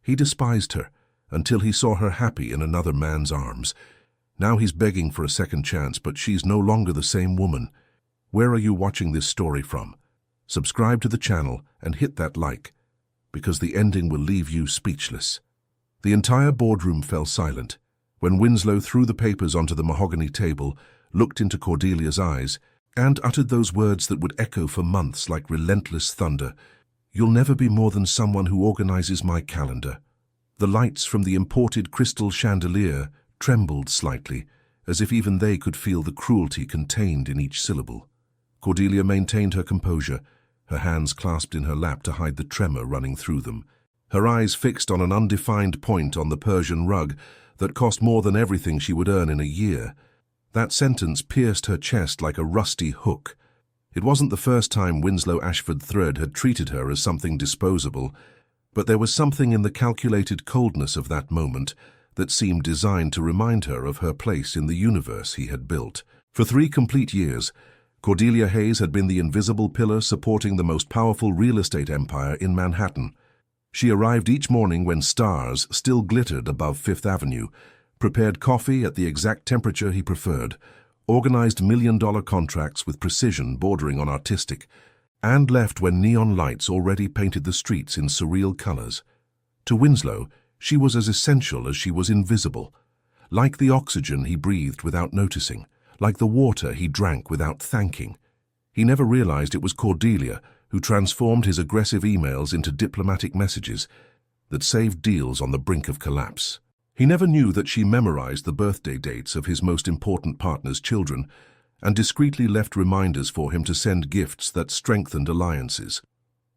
He despised her until he saw her happy in another man's arms. Now he's begging for a second chance, but she's no longer the same woman. Where are you watching this story from? Subscribe to the channel and hit that like, because the ending will leave you speechless. The entire boardroom fell silent. When Winslow threw the papers onto the mahogany table, looked into Cordelia's eyes, and uttered those words that would echo for months like relentless thunder, "You'll never be more than someone who organizes my calendar." The lights from the imported crystal chandelier trembled slightly, as if even they could feel the cruelty contained in each syllable. Cordelia maintained her composure, her hands clasped in her lap to hide the tremor running through them, her eyes fixed on an undefined point on the Persian rug that cost more than everything she would earn in a year. That sentence pierced her chest like a rusty hook. It wasn't the first time Winslow Ashford III had treated her as something disposable, but there was something in the calculated coldness of that moment that seemed designed to remind her of her place in the universe he had built. For 3 complete years, Cordelia Hayes had been the invisible pillar supporting the most powerful real estate empire in Manhattan. She arrived each morning when stars still glittered above Fifth Avenue, prepared coffee at the exact temperature he preferred, organized million-dollar contracts with precision bordering on artistic, and left when neon lights already painted the streets in surreal colors. To Winslow, she was as essential as she was invisible, like the oxygen he breathed without noticing, like the water he drank without thanking. He never realized it was Cordelia who transformed his aggressive emails into diplomatic messages that saved deals on the brink of collapse. He never knew that she memorized the birthday dates of his most important partner's children and discreetly left reminders for him to send gifts that strengthened alliances.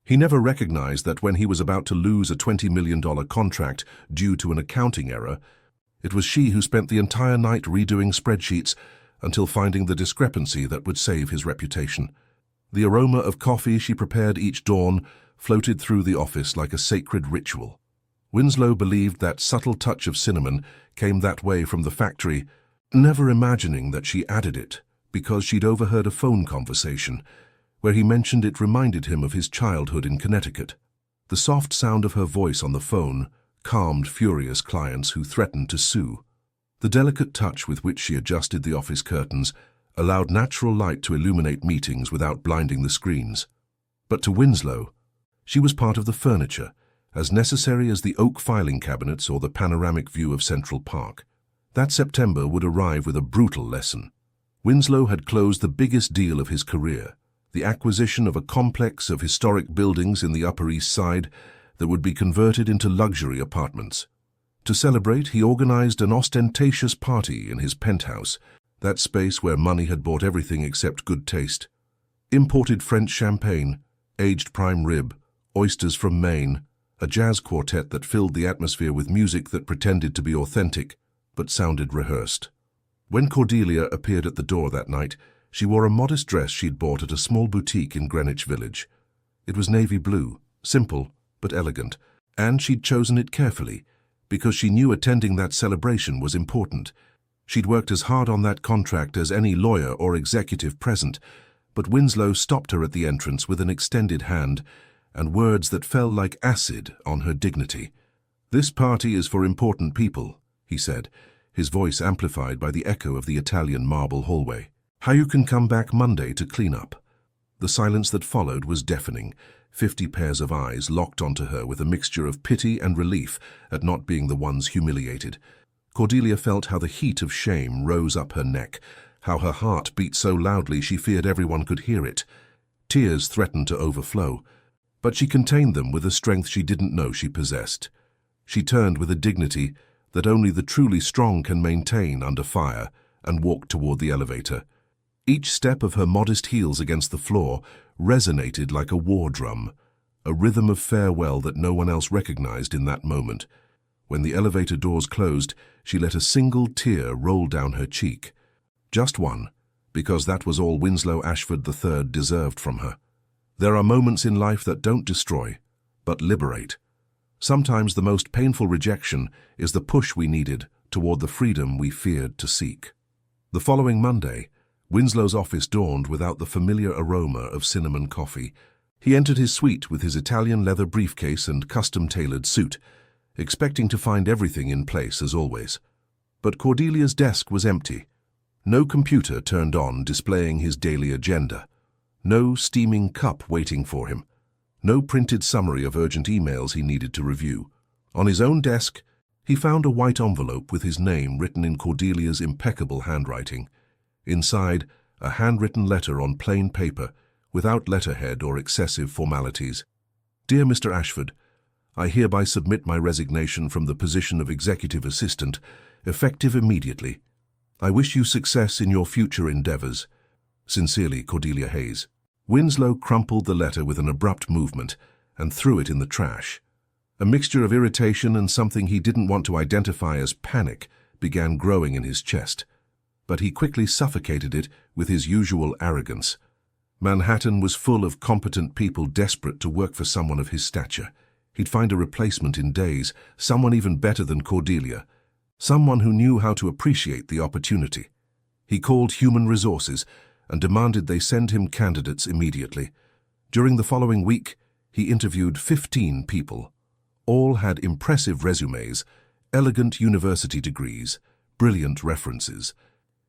He never recognized that when he was about to lose a $20 million contract due to an accounting error, it was she who spent the entire night redoing spreadsheets until finding the discrepancy that would save his reputation. The aroma of coffee she prepared each dawn floated through the office like a sacred ritual. Winslow believed that subtle touch of cinnamon came that way from the factory, never imagining that she added it because she'd overheard a phone conversation where he mentioned it reminded him of his childhood in Connecticut. The soft sound of her voice on the phone calmed furious clients who threatened to sue. The delicate touch with which she adjusted the office curtains allowed natural light to illuminate meetings without blinding the screens. But to Winslow, she was part of the furniture, as necessary as the oak filing cabinets or the panoramic view of Central Park. That September would arrive with a brutal lesson. Winslow had closed the biggest deal of his career, the acquisition of a complex of historic buildings in the Upper East Side that would be converted into luxury apartments. To celebrate, he organized an ostentatious party in his penthouse, that space where money had bought everything except good taste. Imported French champagne, aged prime rib, oysters from Maine, a jazz quartet that filled the atmosphere with music that pretended to be authentic, but sounded rehearsed. When Cordelia appeared at the door that night, she wore a modest dress she'd bought at a small boutique in Greenwich Village. It was navy blue, simple but elegant, and she'd chosen it carefully, because she knew attending that celebration was important. She'd worked as hard on that contract as any lawyer or executive present, but Winslow stopped her at the entrance with an extended hand and words that fell like acid on her dignity. "This party is for important people," he said, his voice amplified by the echo of the Italian marble hallway. "How you can come back Monday to clean up." The silence that followed was deafening. 50 pairs of eyes locked onto her with a mixture of pity and relief at not being the ones humiliated. Cordelia felt how the heat of shame rose up her neck, how her heart beat so loudly she feared everyone could hear it. Tears threatened to overflow, but she contained them with a strength she didn't know she possessed. She turned with a dignity that only the truly strong can maintain under fire and walked toward the elevator. Each step of her modest heels against the floor resonated like a war drum, a rhythm of farewell that no one else recognized in that moment. When the elevator doors closed, she let a single tear roll down her cheek. Just one, because that was all Winslow Ashford III deserved from her. There are moments in life that don't destroy, but liberate. Sometimes the most painful rejection is the push we needed toward the freedom we feared to seek. The following Monday, Winslow's office dawned without the familiar aroma of cinnamon coffee. He entered his suite with his Italian leather briefcase and custom-tailored suit, expecting to find everything in place as always. But Cordelia's desk was empty. No computer turned on displaying his daily agenda. No steaming cup waiting for him. No printed summary of urgent emails he needed to review. On his own desk, he found a white envelope with his name written in Cordelia's impeccable handwriting. Inside, a handwritten letter on plain paper, without letterhead or excessive formalities. Dear Mr. Ashford, I hereby submit my resignation from the position of executive assistant, effective immediately. I wish you success in your future endeavors. Sincerely, Cordelia Hayes. Winslow crumpled the letter with an abrupt movement and threw it in the trash. A mixture of irritation and something he didn't want to identify as panic began growing in his chest. But he quickly suffocated it with his usual arrogance. Manhattan was full of competent people desperate to work for someone of his stature. He'd find a replacement in days, someone even better than Cordelia, someone who knew how to appreciate the opportunity. He called human resources and demanded they send him candidates immediately. During the following week, he interviewed 15 people. All had impressive resumes, elegant university degrees, brilliant references.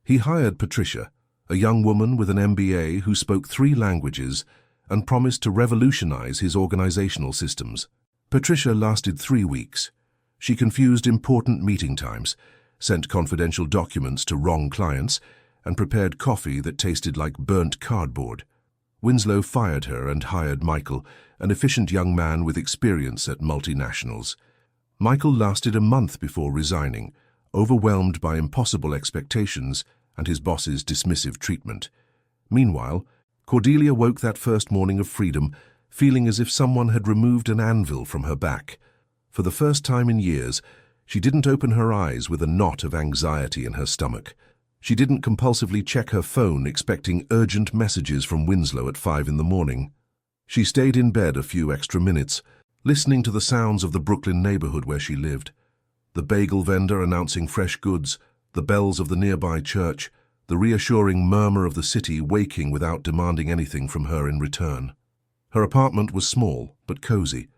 He hired Patricia, a young woman with an MBA who spoke 3 languages and promised to revolutionize his organizational systems. Patricia lasted 3 weeks. She confused important meeting times, sent confidential documents to wrong clients, and prepared coffee that tasted like burnt cardboard. Winslow fired her and hired Michael, an efficient young man with experience at multinationals. Michael lasted a month before resigning, overwhelmed by impossible expectations and his boss's dismissive treatment. Meanwhile, Cordelia woke that first morning of freedom, feeling as if someone had removed an anvil from her back. For the first time in years, she didn't open her eyes with a knot of anxiety in her stomach. She didn't compulsively check her phone expecting urgent messages from Winslow at 5 in the morning. She stayed in bed a few extra minutes, listening to the sounds of the Brooklyn neighborhood where she lived. The bagel vendor announcing fresh goods, the bells of the nearby church, the reassuring murmur of the city waking without demanding anything from her in return. Her apartment was small but cozy,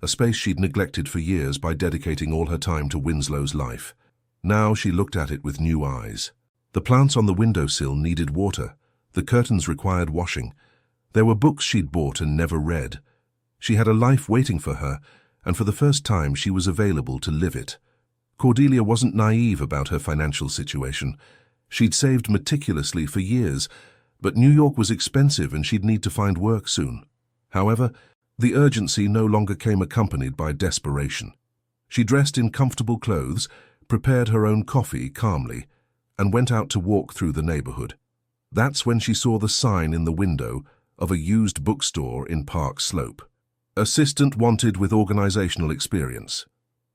a space she'd neglected for years by dedicating all her time to Winslow's life. Now she looked at it with new eyes. The plants on the windowsill needed water. The curtains required washing. There were books she'd bought and never read. She had a life waiting for her, and for the first time she was available to live it. Cordelia wasn't naive about her financial situation. She'd saved meticulously for years, but New York was expensive and she'd need to find work soon. However, the urgency no longer came accompanied by desperation. She dressed in comfortable clothes, prepared her own coffee calmly, and went out to walk through the neighborhood. That's when she saw the sign in the window of a used bookstore in Park Slope. Assistant wanted with organizational experience.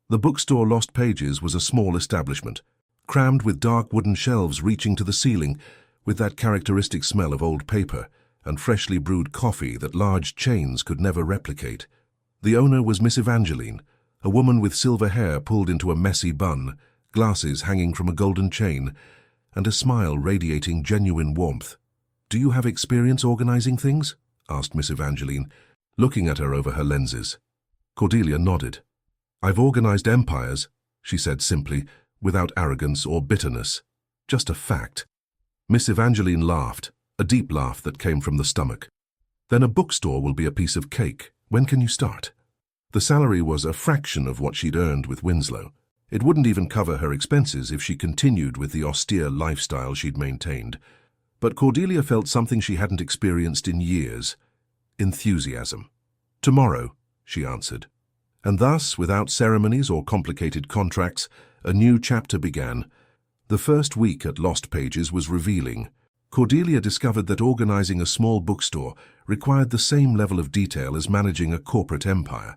The bookstore Lost Pages was a small establishment, crammed with dark wooden shelves reaching to the ceiling, with that characteristic smell of old paper and freshly brewed coffee that large chains could never replicate. The owner was Miss Evangeline, a woman with silver hair pulled into a messy bun, glasses hanging from a golden chain, and a smile radiating genuine warmth. "Do you have experience organizing things?" asked Miss Evangeline, looking at her over her lenses. Cordelia nodded. "I've organized empires," she said simply, without arrogance or bitterness. "Just a fact." Miss Evangeline laughed, a deep laugh that came from the stomach. "Then a bookstore will be a piece of cake. When can you start?" The salary was a fraction of what she'd earned with Winslow. It wouldn't even cover her expenses if she continued with the austere lifestyle she'd maintained. But Cordelia felt something she hadn't experienced in years: enthusiasm. "Tomorrow," she answered. And thus, without ceremonies or complicated contracts, a new chapter began. The first week at Lost Pages was revealing. Cordelia discovered that organizing a small bookstore required the same level of detail as managing a corporate empire,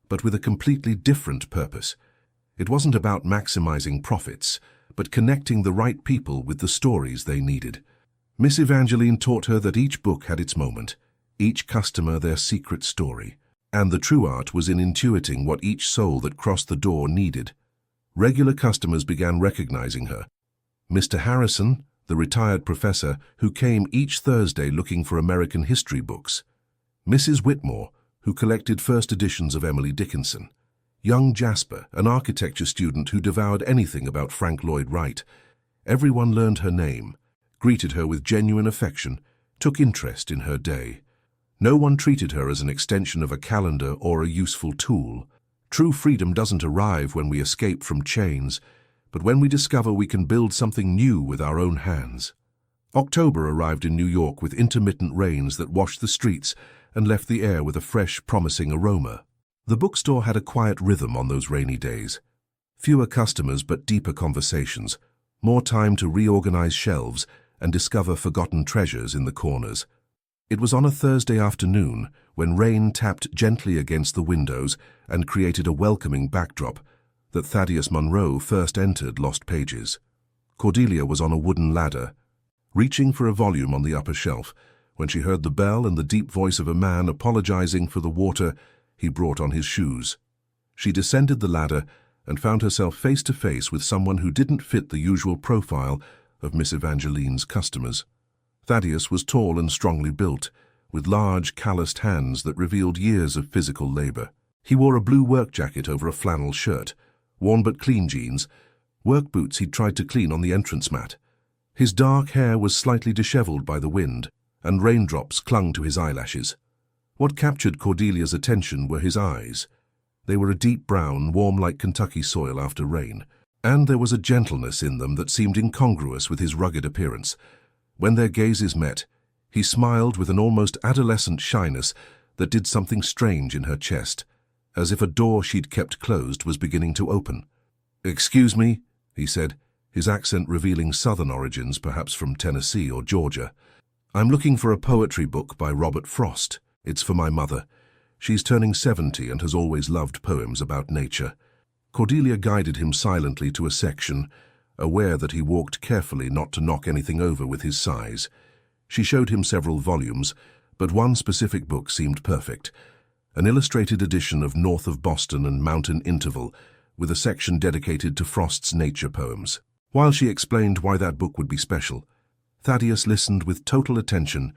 but with a completely different purpose. It wasn't about maximizing profits, but connecting the right people with the stories they needed. Miss Evangeline taught her that each book had its moment, each customer their secret story, and the true art was in intuiting what each soul that crossed the door needed. Regular customers began recognizing her. Mr. Harrison, the retired professor who came each Thursday looking for American history books. Mrs. Whitmore, who collected first editions of Emily Dickinson. Young Jasper, an architecture student who devoured anything about Frank Lloyd Wright. Everyone learned her name, greeted her with genuine affection, took interest in her day. No one treated her as an extension of a calendar or a useful tool. True freedom doesn't arrive when we escape from chains, but when we discover we can build something new with our own hands. October arrived in New York with intermittent rains that washed the streets and left the air with a fresh, promising aroma. The bookstore had a quiet rhythm on those rainy days. Fewer customers but deeper conversations, more time to reorganize shelves and discover forgotten treasures in the corners. It was on a Thursday afternoon, when rain tapped gently against the windows and created a welcoming backdrop, that Thaddeus Monroe first entered Lost Pages. Cordelia was on a wooden ladder, reaching for a volume on the upper shelf, when she heard the bell and the deep voice of a man apologizing for the water he brought on his shoes. She descended the ladder and found herself face to face with someone who didn't fit the usual profile of Miss Evangeline's customers. Thaddeus was tall and strongly built, with large, calloused hands that revealed years of physical labor. He wore a blue work jacket over a flannel shirt, worn but clean jeans, work boots he'd tried to clean on the entrance mat. His dark hair was slightly disheveled by the wind, and raindrops clung to his eyelashes. What captured Cordelia's attention were his eyes. They were a deep brown, warm like Kentucky soil after rain, and there was a gentleness in them that seemed incongruous with his rugged appearance. When their gazes met, he smiled with an almost adolescent shyness that did something strange in her chest, as if a door she'd kept closed was beginning to open. "Excuse me," he said, his accent revealing southern origins, perhaps from Tennessee or Georgia. "I'm looking for a poetry book by Robert Frost. It's for my mother. She's turning 70 and has always loved poems about nature." Cordelia guided him silently to a section, aware that he walked carefully not to knock anything over with his size. She showed him several volumes, but one specific book seemed perfect, an illustrated edition of North of Boston and Mountain Interval, with a section dedicated to Frost's nature poems. While she explained why that book would be special, Thaddeus listened with total attention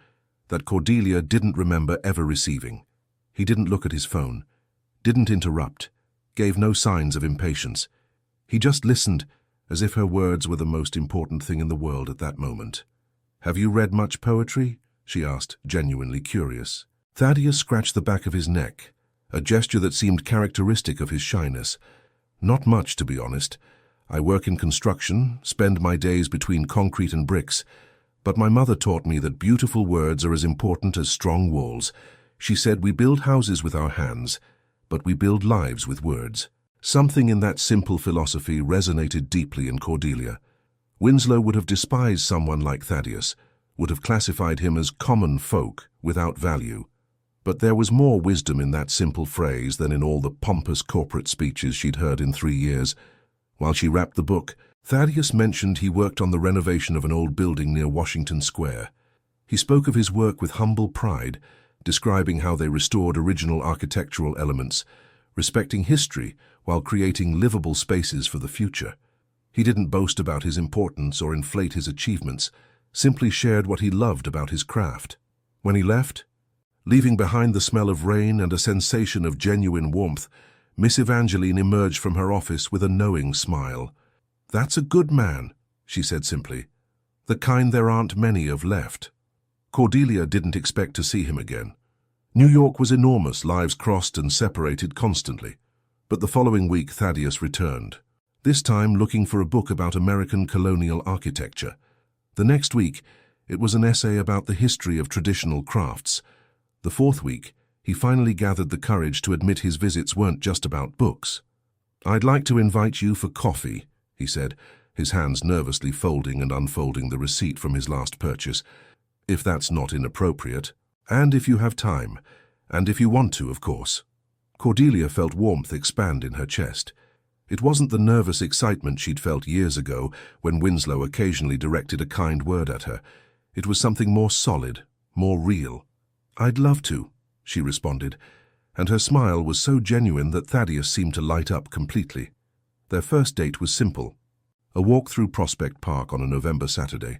that Cordelia didn't remember ever receiving. He didn't look at his phone, didn't interrupt, gave no signs of impatience. He just listened, as if her words were the most important thing in the world at that moment. "Have you read much poetry?" she asked, genuinely curious. Thaddeus scratched the back of his neck, a gesture that seemed characteristic of his shyness. "Not much, to be honest. I work in construction, spend my days between concrete and bricks, but my mother taught me that beautiful words are as important as strong walls. She said we build houses with our hands, but we build lives with words." Something in that simple philosophy resonated deeply in Cordelia. Winslow would have despised someone like Thaddeus, would have classified him as common folk without value. But there was more wisdom in that simple phrase than in all the pompous corporate speeches she'd heard in 3 years. While she wrapped the book, Thaddeus mentioned he worked on the renovation of an old building near Washington Square. He spoke of his work with humble pride, describing how they restored original architectural elements, respecting history while creating livable spaces for the future. He didn't boast about his importance or inflate his achievements, simply shared what he loved about his craft. When he left, leaving behind the smell of rain and a sensation of genuine warmth, Miss Evangeline emerged from her office with a knowing smile. "That's a good man," she said simply. "The kind there aren't many of left." Cordelia didn't expect to see him again. New York was enormous, lives crossed and separated constantly. But the following week Thaddeus returned, this time looking for a book about American colonial architecture. The next week, it was an essay about the history of traditional crafts. The fourth week, he finally gathered the courage to admit his visits weren't just about books. "I'd like to invite you for coffee," he said, his hands nervously folding and unfolding the receipt from his last purchase. "If that's not inappropriate. And if you have time. And if you want to, of course." Cordelia felt warmth expand in her chest. It wasn't the nervous excitement she'd felt years ago when Winslow occasionally directed a kind word at her. It was something more solid, more real. "I'd love to," she responded, and her smile was so genuine that Thaddeus seemed to light up completely. Their first date was simple, a walk through Prospect Park on a November Saturday,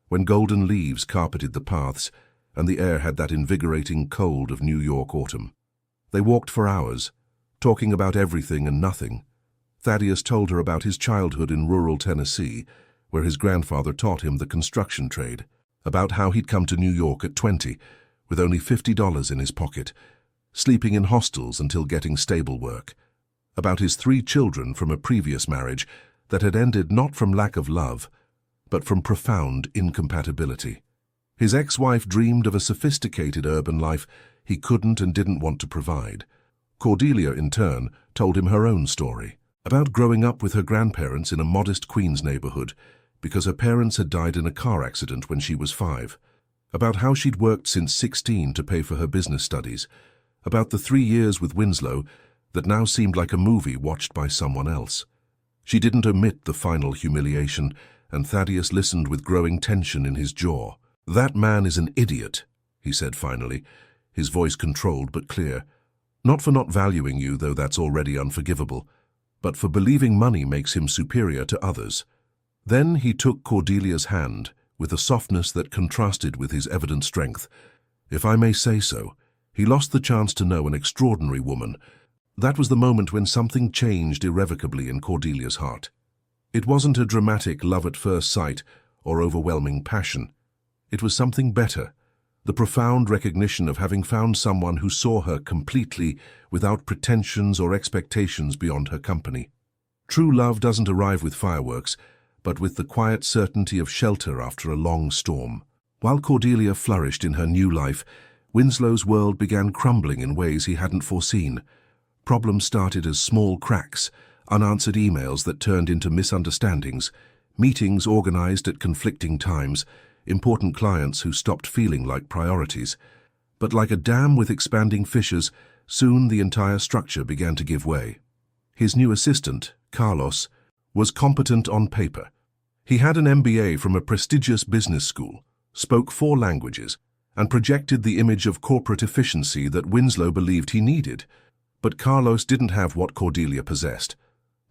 when golden leaves carpeted the paths and the air had that invigorating cold of New York autumn. They walked for hours, talking about everything and nothing. Thaddeus told her about his childhood in rural Tennessee, where his grandfather taught him the construction trade, about how he'd come to New York at 20, with only $50 in his pocket, sleeping in hostels until getting stable work, about his 3 children from a previous marriage that had ended not from lack of love, but from profound incompatibility. His ex-wife dreamed of a sophisticated urban life he couldn't and didn't want to provide. Cordelia, in turn, told him her own story, about growing up with her grandparents in a modest Queens neighborhood because her parents had died in a car accident when she was 5, about how she'd worked since 16 to pay for her business studies, about the 3 years with Winslow that now seemed like a movie watched by someone else. She didn't omit the final humiliation, and Thaddeus listened with growing tension in his jaw. "That man is an idiot," he said finally, his voice controlled but clear. "Not for not valuing you, though that's already unforgivable, but for believing money makes him superior to others." Then he took Cordelia's hand, with a softness that contrasted with his evident strength. If I may say so, he lost the chance to know an extraordinary woman. That was the moment when something changed irrevocably in Cordelia's heart. It wasn't a dramatic love at first sight or overwhelming passion. It was something better, the profound recognition of having found someone who saw her completely, without pretensions or expectations beyond her company. True love doesn't arrive with fireworks, but with the quiet certainty of shelter after a long storm. While Cordelia flourished in her new life, Winslow's world began crumbling in ways he hadn't foreseen. Problems started as small cracks, unanswered emails that turned into misunderstandings, meetings organized at conflicting times, important clients who stopped feeling like priorities. But like a dam with expanding fissures, soon the entire structure began to give way. His new assistant, Carlos, was competent on paper. He had an MBA from a prestigious business school, spoke 4 languages, and projected the image of corporate efficiency that Winslow believed he needed. But Carlos didn't have what Cordelia possessed,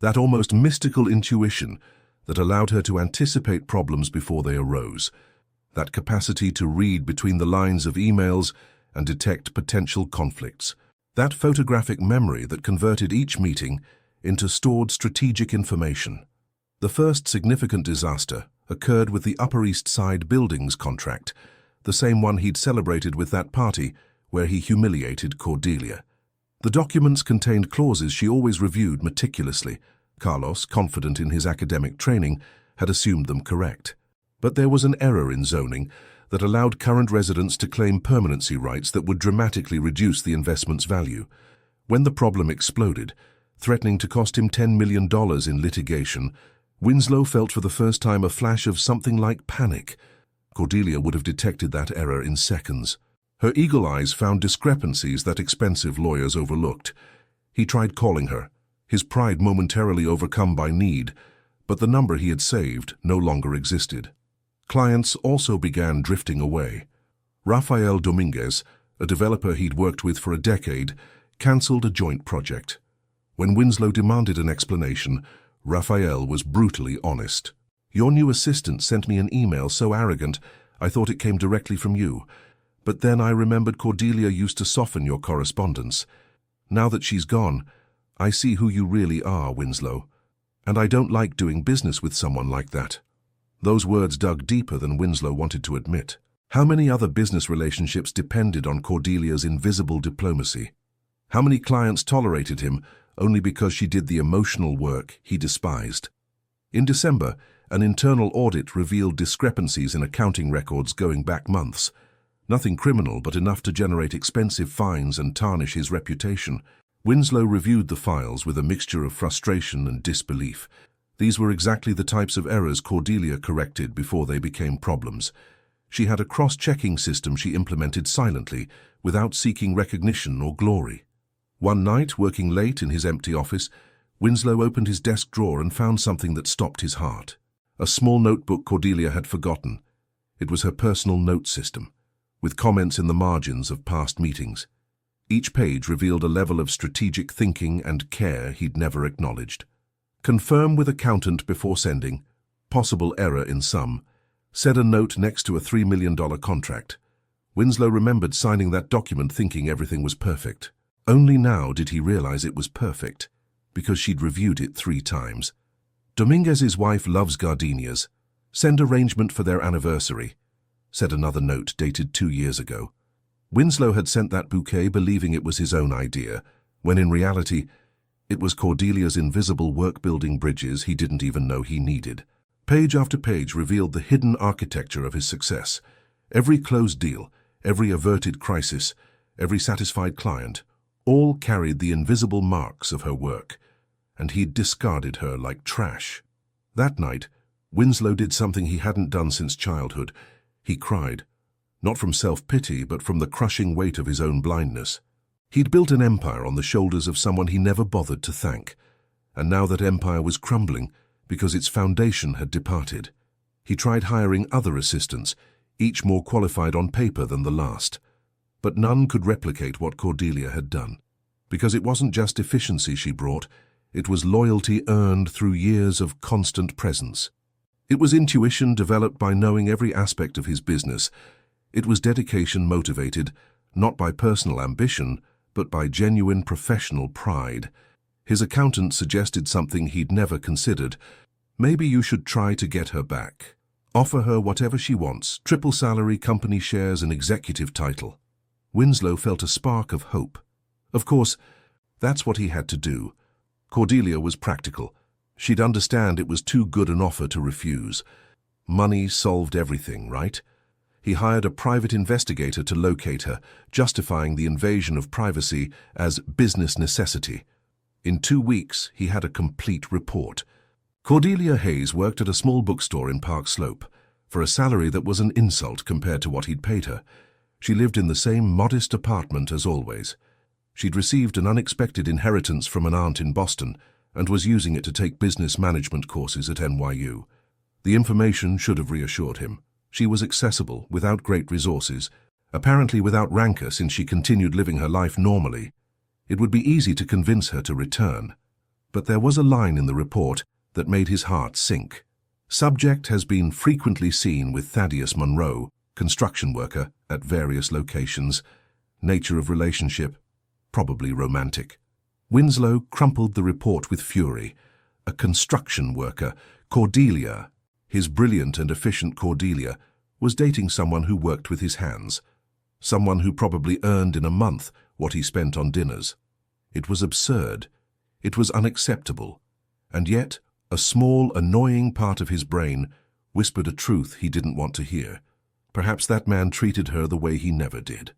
that almost mystical intuition that allowed her to anticipate problems before they arose, that capacity to read between the lines of emails and detect potential conflicts, that photographic memory that converted each meeting into stored strategic information. The first significant disaster occurred with the Upper East Side buildings contract, the same one he'd celebrated with that party where he humiliated Cordelia. The documents contained clauses she always reviewed meticulously. Carlos, confident in his academic training, had assumed them correct. But there was an error in zoning that allowed current residents to claim permanency rights that would dramatically reduce the investment's value. When the problem exploded, threatening to cost him $10 million in litigation, Winslow felt for the first time a flash of something like panic. Cordelia would have detected that error in seconds. Her eagle eyes found discrepancies that expensive lawyers overlooked. He tried calling her, his pride momentarily overcome by need, but the number he had saved no longer existed. Clients also began drifting away. Rafael Dominguez, a developer he'd worked with for a decade, cancelled a joint project. When Winslow demanded an explanation, Rafael was brutally honest. "Your new assistant sent me an email so arrogant, I thought it came directly from you. But then I remembered Cordelia used to soften your correspondence. Now that she's gone, I see who you really are, Winslow. And I don't like doing business with someone like that." Those words dug deeper than Winslow wanted to admit. How many other business relationships depended on Cordelia's invisible diplomacy? How many clients tolerated him only because she did the emotional work he despised? In December, an internal audit revealed discrepancies in accounting records going back months. Nothing criminal, but enough to generate expensive fines and tarnish his reputation. Winslow reviewed the files with a mixture of frustration and disbelief. These were exactly the types of errors Cordelia corrected before they became problems. She had a cross-checking system she implemented silently, without seeking recognition or glory. One night, working late in his empty office, Winslow opened his desk drawer and found something that stopped his heart. A small notebook Cordelia had forgotten. It was her personal note system, with comments in the margins of past meetings. Each page revealed a level of strategic thinking and care he'd never acknowledged. "Confirm with accountant before sending. Possible error in sum," said a note next to a $3 million contract. Winslow remembered signing that document thinking everything was perfect. Only now did he realize it was perfect, because she'd reviewed it 3 times. Dominguez's wife loves gardenias. Send arrangement for their anniversary, said another note dated 2 years ago. Winslow had sent that bouquet believing it was his own idea, when in reality, it was Cordelia's invisible work-building bridges he didn't even know he needed. Page after page revealed the hidden architecture of his success. Every closed deal, every averted crisis, every satisfied client, all carried the invisible marks of her work, and he'd discarded her like trash. That night, Winslow did something he hadn't done since childhood. He cried, not from self-pity, but from the crushing weight of his own blindness. He'd built an empire on the shoulders of someone he never bothered to thank, and now that empire was crumbling because its foundation had departed. He tried hiring other assistants, each more qualified on paper than the last. But none could replicate what Cordelia had done, because it wasn't just efficiency she brought, it was loyalty earned through years of constant presence. It was intuition developed by knowing every aspect of his business. It was dedication motivated, not by personal ambition, but by genuine professional pride. His accountant suggested something he'd never considered. Maybe you should try to get her back. Offer her whatever she wants, triple salary, company shares, and executive title. Winslow felt a spark of hope. Of course, that's what he had to do. Cordelia was practical. She'd understand it was too good an offer to refuse. Money solved everything, right? He hired a private investigator to locate her, justifying the invasion of privacy as business necessity. In 2 weeks, he had a complete report. Cordelia Hayes worked at a small bookstore in Park Slope, for a salary that was an insult compared to what he'd paid her. She lived in the same modest apartment as always. She'd received an unexpected inheritance from an aunt in Boston and was using it to take business management courses at NYU. The information should have reassured him. She was accessible, without great resources, apparently without rancor since she continued living her life normally. It would be easy to convince her to return. But there was a line in the report that made his heart sink. Subject has been frequently seen with Thaddeus Monroe, construction worker, at various locations. Nature of relationship, probably romantic. Winslow crumpled the report with fury. A construction worker, Cordelia, his brilliant and efficient Cordelia, was dating someone who worked with his hands. Someone who probably earned in a month what he spent on dinners. It was absurd. It was unacceptable. And yet, a small, annoying part of his brain whispered a truth he didn't want to hear. Perhaps that man treated her the way he never did.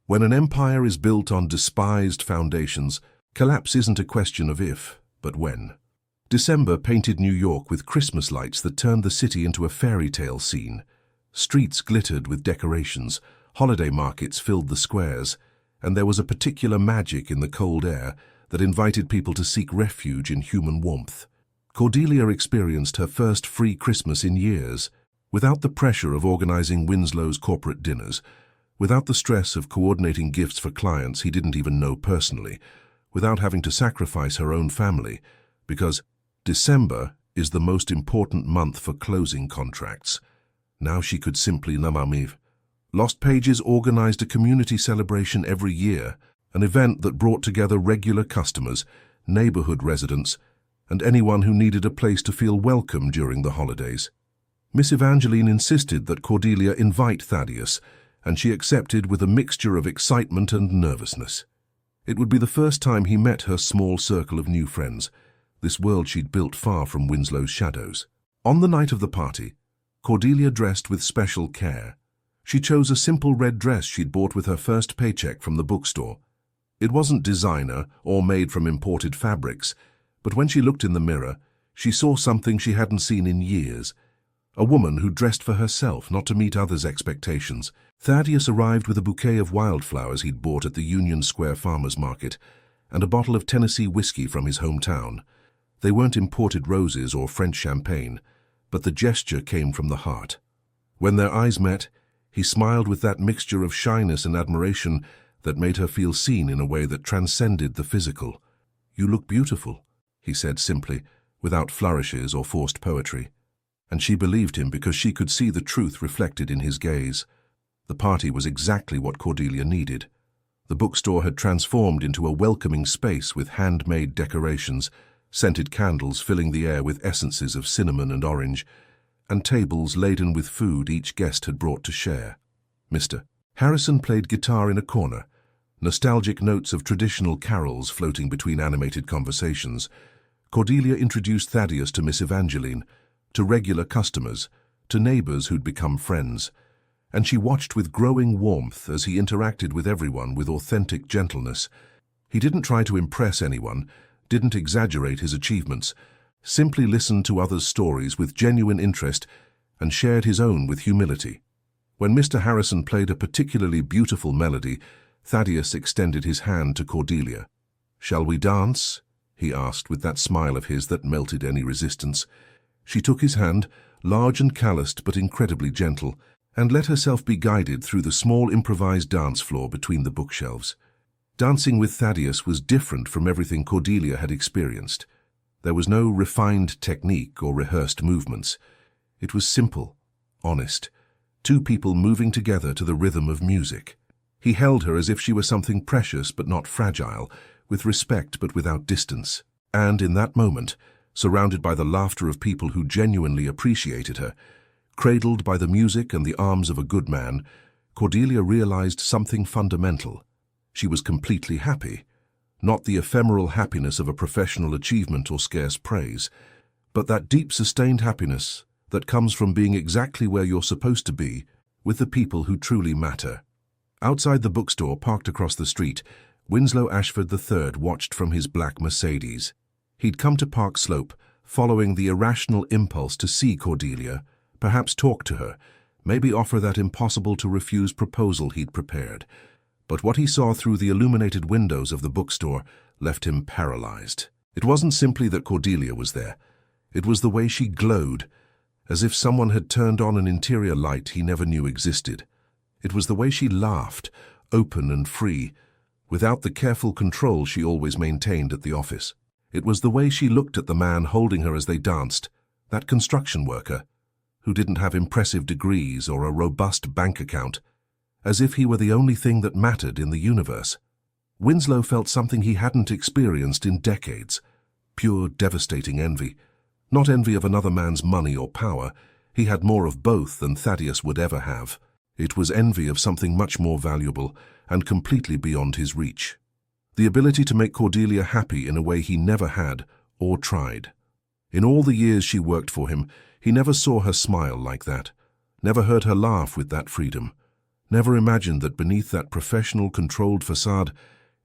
When an empire is built on despised foundations, collapse isn't a question of if, but when. December painted New York with Christmas lights that turned the city into a fairy tale scene. Streets glittered with decorations, holiday markets filled the squares, and there was a particular magic in the cold air that invited people to seek refuge in human warmth. Cordelia experienced her first free Christmas in years, without the pressure of organizing Winslow's corporate dinners, without the stress of coordinating gifts for clients he didn't even know personally, without having to sacrifice her own family, because December is the most important month for closing contracts. Now she could simply l'amive. Lost Pages organized a community celebration every year, an event that brought together regular customers, neighborhood residents, and anyone who needed a place to feel welcome during the holidays. Miss Evangeline insisted that Cordelia invite Thaddeus, and she accepted with a mixture of excitement and nervousness. It would be the first time he met her small circle of new friends, this world she'd built far from Winslow's shadows. On the night of the party, Cordelia dressed with special care. She chose a simple red dress she'd bought with her first paycheck from the bookstore. It wasn't designer or made from imported fabrics, but when she looked in the mirror, she saw something she hadn't seen in years. A woman who dressed for herself, not to meet others' expectations. Thaddeus arrived with a bouquet of wildflowers he'd bought at the Union Square Farmers Market and a bottle of Tennessee whiskey from his hometown. They weren't imported roses or French champagne, but the gesture came from the heart. When their eyes met, he smiled with that mixture of shyness and admiration that made her feel seen in a way that transcended the physical. "You look beautiful," he said simply, without flourishes or forced poetry. And she believed him because she could see the truth reflected in his gaze. The party was exactly what Cordelia needed. The bookstore had transformed into a welcoming space with handmade decorations, scented candles filling the air with essences of cinnamon and orange, and tables laden with food each guest had brought to share. Mr. Harrison played guitar in a corner, nostalgic notes of traditional carols floating between animated conversations. Cordelia introduced Thaddeus to Miss Evangeline, to regular customers, to neighbors who'd become friends, and she watched with growing warmth as he interacted with everyone with authentic gentleness. He didn't try to impress anyone, didn't exaggerate his achievements, simply listened to others' stories with genuine interest and shared his own with humility. When Mr. Harrison played a particularly beautiful melody, Thaddeus extended his hand to Cordelia. "Shall we dance?" he asked with that smile of his that melted any resistance. She took his hand, large and calloused but incredibly gentle, and let herself be guided through the small improvised dance floor between the bookshelves. Dancing with Thaddeus was different from everything Cordelia had experienced. There was no refined technique or rehearsed movements. It was simple, honest, two people moving together to the rhythm of music. He held her as if she were something precious but not fragile, with respect but without distance. And in that moment, surrounded by the laughter of people who genuinely appreciated her, cradled by the music and the arms of a good man, Cordelia realized something fundamental. She was completely happy, not the ephemeral happiness of a professional achievement or scarce praise, but that deep, sustained happiness that comes from being exactly where you're supposed to be, with the people who truly matter. Outside the bookstore, parked across the street, Winslow Ashford III watched from his black Mercedes. He'd come to Park Slope, following the irrational impulse to see Cordelia, perhaps talk to her, maybe offer that impossible-to-refuse proposal he'd prepared. But what he saw through the illuminated windows of the bookstore left him paralyzed. It wasn't simply that Cordelia was there. It was the way she glowed, as if someone had turned on an interior light he never knew existed. It was the way she laughed, open and free, without the careful control she always maintained at the office. It was the way she looked at the man holding her as they danced, that construction worker, who didn't have impressive degrees or a robust bank account, as if he were the only thing that mattered in the universe. Winslow felt something he hadn't experienced in decades, pure, devastating envy. Not envy of another man's money or power. He had more of both than Thaddeus would ever have. It was envy of something much more valuable and completely beyond his reach. The ability to make Cordelia happy in a way he never had or tried. In all the years she worked for him, he never saw her smile like that, never heard her laugh with that freedom, never imagined that beneath that professional, controlled facade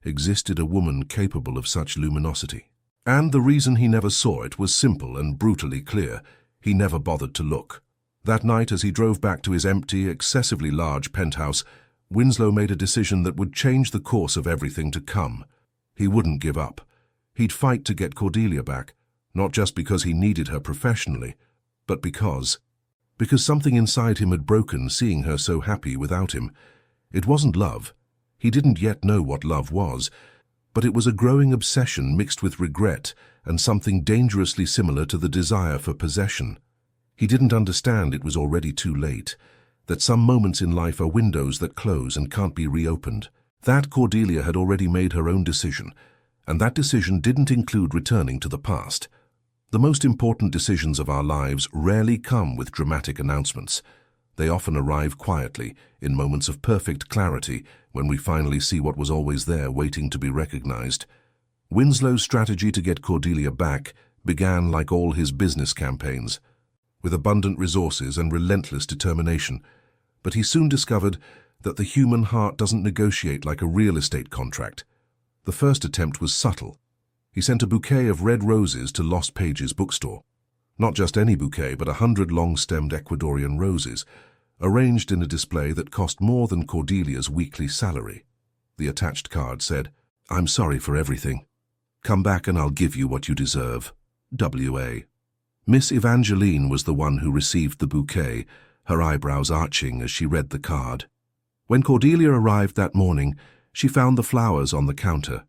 existed a woman capable of such luminosity. And the reason he never saw it was simple and brutally clear. He never bothered to look. That night, as he drove back to his empty, excessively large penthouse, Winslow made a decision that would change the course of everything to come. He wouldn't give up. He'd fight to get Cordelia back, not just because he needed her professionally, but because something inside him had broken seeing her so happy without him. It wasn't love. He didn't yet know what love was, but it was a growing obsession mixed with regret and something dangerously similar to the desire for possession. He didn't understand it was already too late, that some moments in life are windows that close and can't be reopened. That Cordelia had already made her own decision, and that decision didn't include returning to the past. The most important decisions of our lives rarely come with dramatic announcements. They often arrive quietly, in moments of perfect clarity, when we finally see what was always there waiting to be recognized. Winslow's strategy to get Cordelia back began like all his business campaigns, with abundant resources and relentless determination. But he soon discovered that the human heart doesn't negotiate like a real estate contract. The first attempt was subtle. He sent a bouquet of red roses to Lost Pages bookstore. Not just any bouquet, but 100 long-stemmed Ecuadorian roses, arranged in a display that cost more than Cordelia's weekly salary. The attached card said, "I'm sorry for everything. Come back and I'll give you what you deserve. W.A." Miss Evangeline was the one who received the bouquet, her eyebrows arching as she read the card. When Cordelia arrived that morning, she found the flowers on the counter.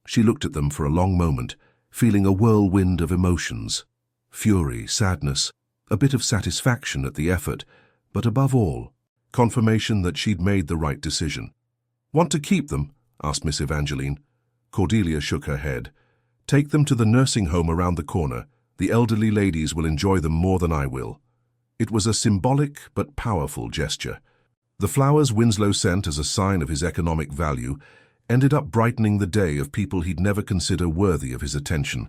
She looked at them for a long moment, feeling a whirlwind of emotions. Fury, sadness, a bit of satisfaction at the effort, but above all, confirmation that she'd made the right decision. "Want to keep them asked Miss Evangeline. Cordelia shook her head. "Take them to the nursing home around the corner. The elderly ladies will enjoy them more than I will." It was a symbolic but powerful gesture. The flowers Winslow sent as a sign of his economic value ended up brightening the day of people he'd never consider worthy of his attention.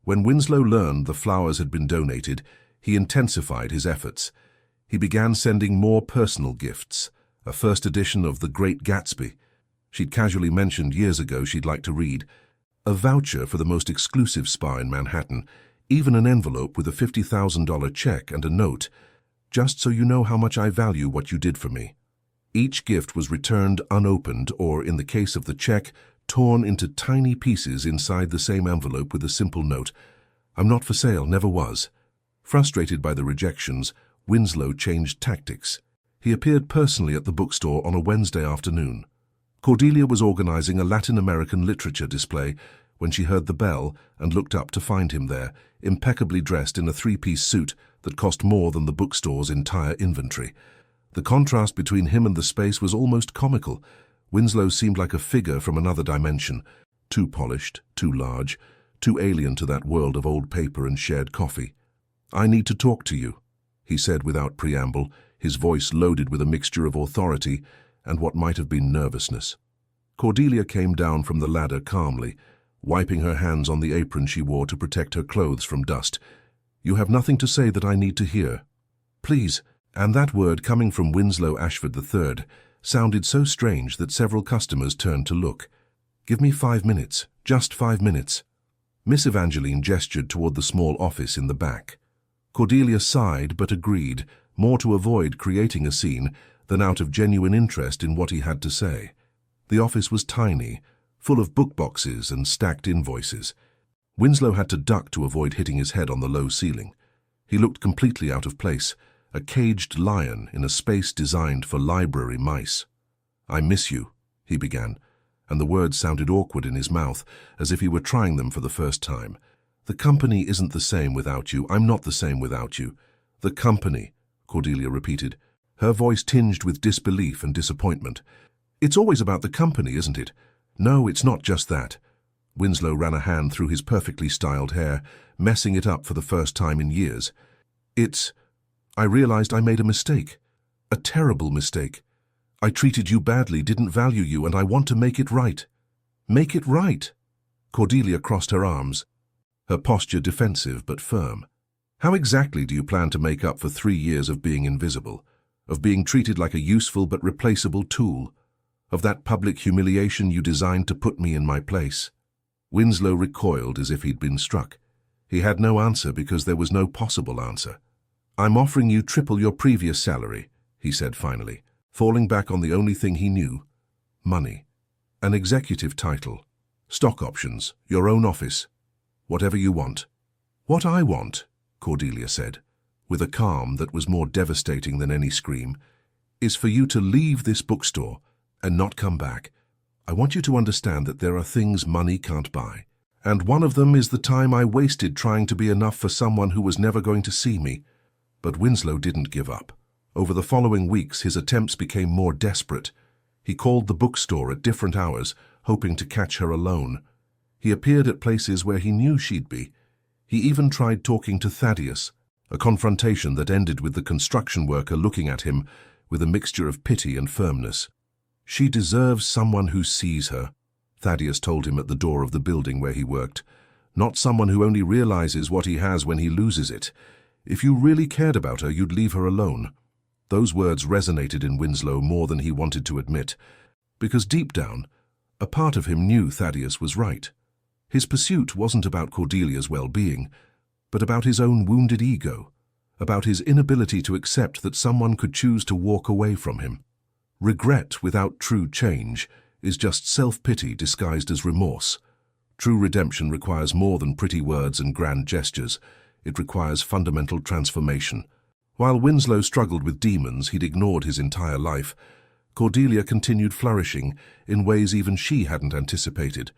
When Winslow learned the flowers had been donated, he intensified his efforts. He began sending more personal gifts, a first edition of The Great Gatsby she'd casually mentioned years ago she'd like to read, a voucher for the most exclusive spa in Manhattan, even an envelope with a $50,000 check and a note, "Just so you know how much I value what you did for me." Each gift was returned unopened or, in the case of the check, torn into tiny pieces inside the same envelope with a simple note, "I'm not for sale, never was." Frustrated by the rejections, Winslow changed tactics. He appeared personally at the bookstore on a Wednesday afternoon. Cordelia was organizing a Latin American literature display when she heard the bell and looked up to find him there, impeccably dressed in a three-piece suit that cost more than the bookstore's entire inventory. The contrast between him and the space was almost comical. Winslow seemed like a figure from another dimension, too polished, too large, too alien to that world of old paper and shared coffee. "I need to talk to you," he said without preamble, his voice loaded with a mixture of authority and what might have been nervousness. Cordelia came down from the ladder calmly, wiping her hands on the apron she wore to protect her clothes from dust. "You have nothing to say that I need to hear." "Please," and that word coming from Winslow Ashford III sounded so strange that several customers turned to look. "Give me 5 minutes, just 5 minutes." Miss Evangeline gestured toward the small office in the back. Cordelia sighed but agreed, more to avoid creating a scene than out of genuine interest in what he had to say. The office was tiny, full of book boxes and stacked invoices. Winslow had to duck to avoid hitting his head on the low ceiling. He looked completely out of place, a caged lion in a space designed for library mice. "I miss you," he began, and the words sounded awkward in his mouth, as if he were trying them for the first time. "The company isn't the same without you. I'm not the same without you." "The company," Cordelia repeated, her voice tinged with disbelief and disappointment. "It's always about the company, isn't it?" "No, it's not just that." Winslow ran a hand through his perfectly styled hair, messing it up for the first time in years. I realized I made a mistake. A terrible mistake. I treated you badly, didn't value you, and I want to make it right." "Make it right?" Cordelia crossed her arms, her posture defensive but firm. "How exactly do you plan to make up for 3 years of being invisible, of being treated like a useful but replaceable tool, of that public humiliation you designed to put me in my place?" Winslow recoiled as if he'd been struck. He had no answer because there was no possible answer. "I'm offering you triple your previous salary," he said finally, falling back on the only thing he knew: money. An executive title, stock options, your own office, whatever you want. "What I want," Cordelia said, with a calm that was more devastating than any scream, "is for you to leave this bookstore and not come back. I want you to understand that there are things money can't buy. And one of them is the time I wasted trying to be enough for someone who was never going to see me." But Winslow didn't give up. Over the following weeks, his attempts became more desperate. He called the bookstore at different hours, hoping to catch her alone. He appeared at places where he knew she'd be. He even tried talking to Thaddeus, a confrontation that ended with the construction worker looking at him with a mixture of pity and firmness. "She deserves someone who sees her," Thaddeus told him at the door of the building where he worked. "Not someone who only realizes what he has when he loses it. If you really cared about her, you'd leave her alone." Those words resonated in Winslow more than he wanted to admit, because deep down, a part of him knew Thaddeus was right. His pursuit wasn't about Cordelia's well-being, but about his own wounded ego, about his inability to accept that someone could choose to walk away from him. Regret without true change is just self-pity disguised as remorse. True redemption requires more than pretty words and grand gestures. It requires fundamental transformation. While Winslow struggled with demons he'd ignored his entire life, Cordelia continued flourishing in ways even she hadn't anticipated.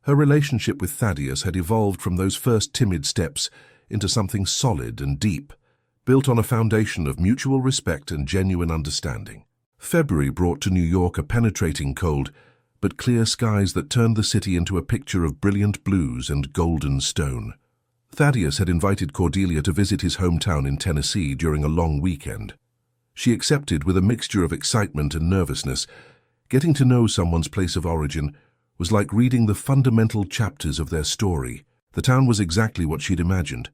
Her relationship with Thaddeus had evolved from those first timid steps into something solid and deep, built on a foundation of mutual respect and genuine understanding. February brought to New York a penetrating cold, but clear skies that turned the city into a picture of brilliant blues and golden stone. Thaddeus had invited Cordelia to visit his hometown in Tennessee during a long weekend. She accepted with a mixture of excitement and nervousness. Getting to know someone's place of origin was like reading the fundamental chapters of their story. The town was exactly what she'd imagined.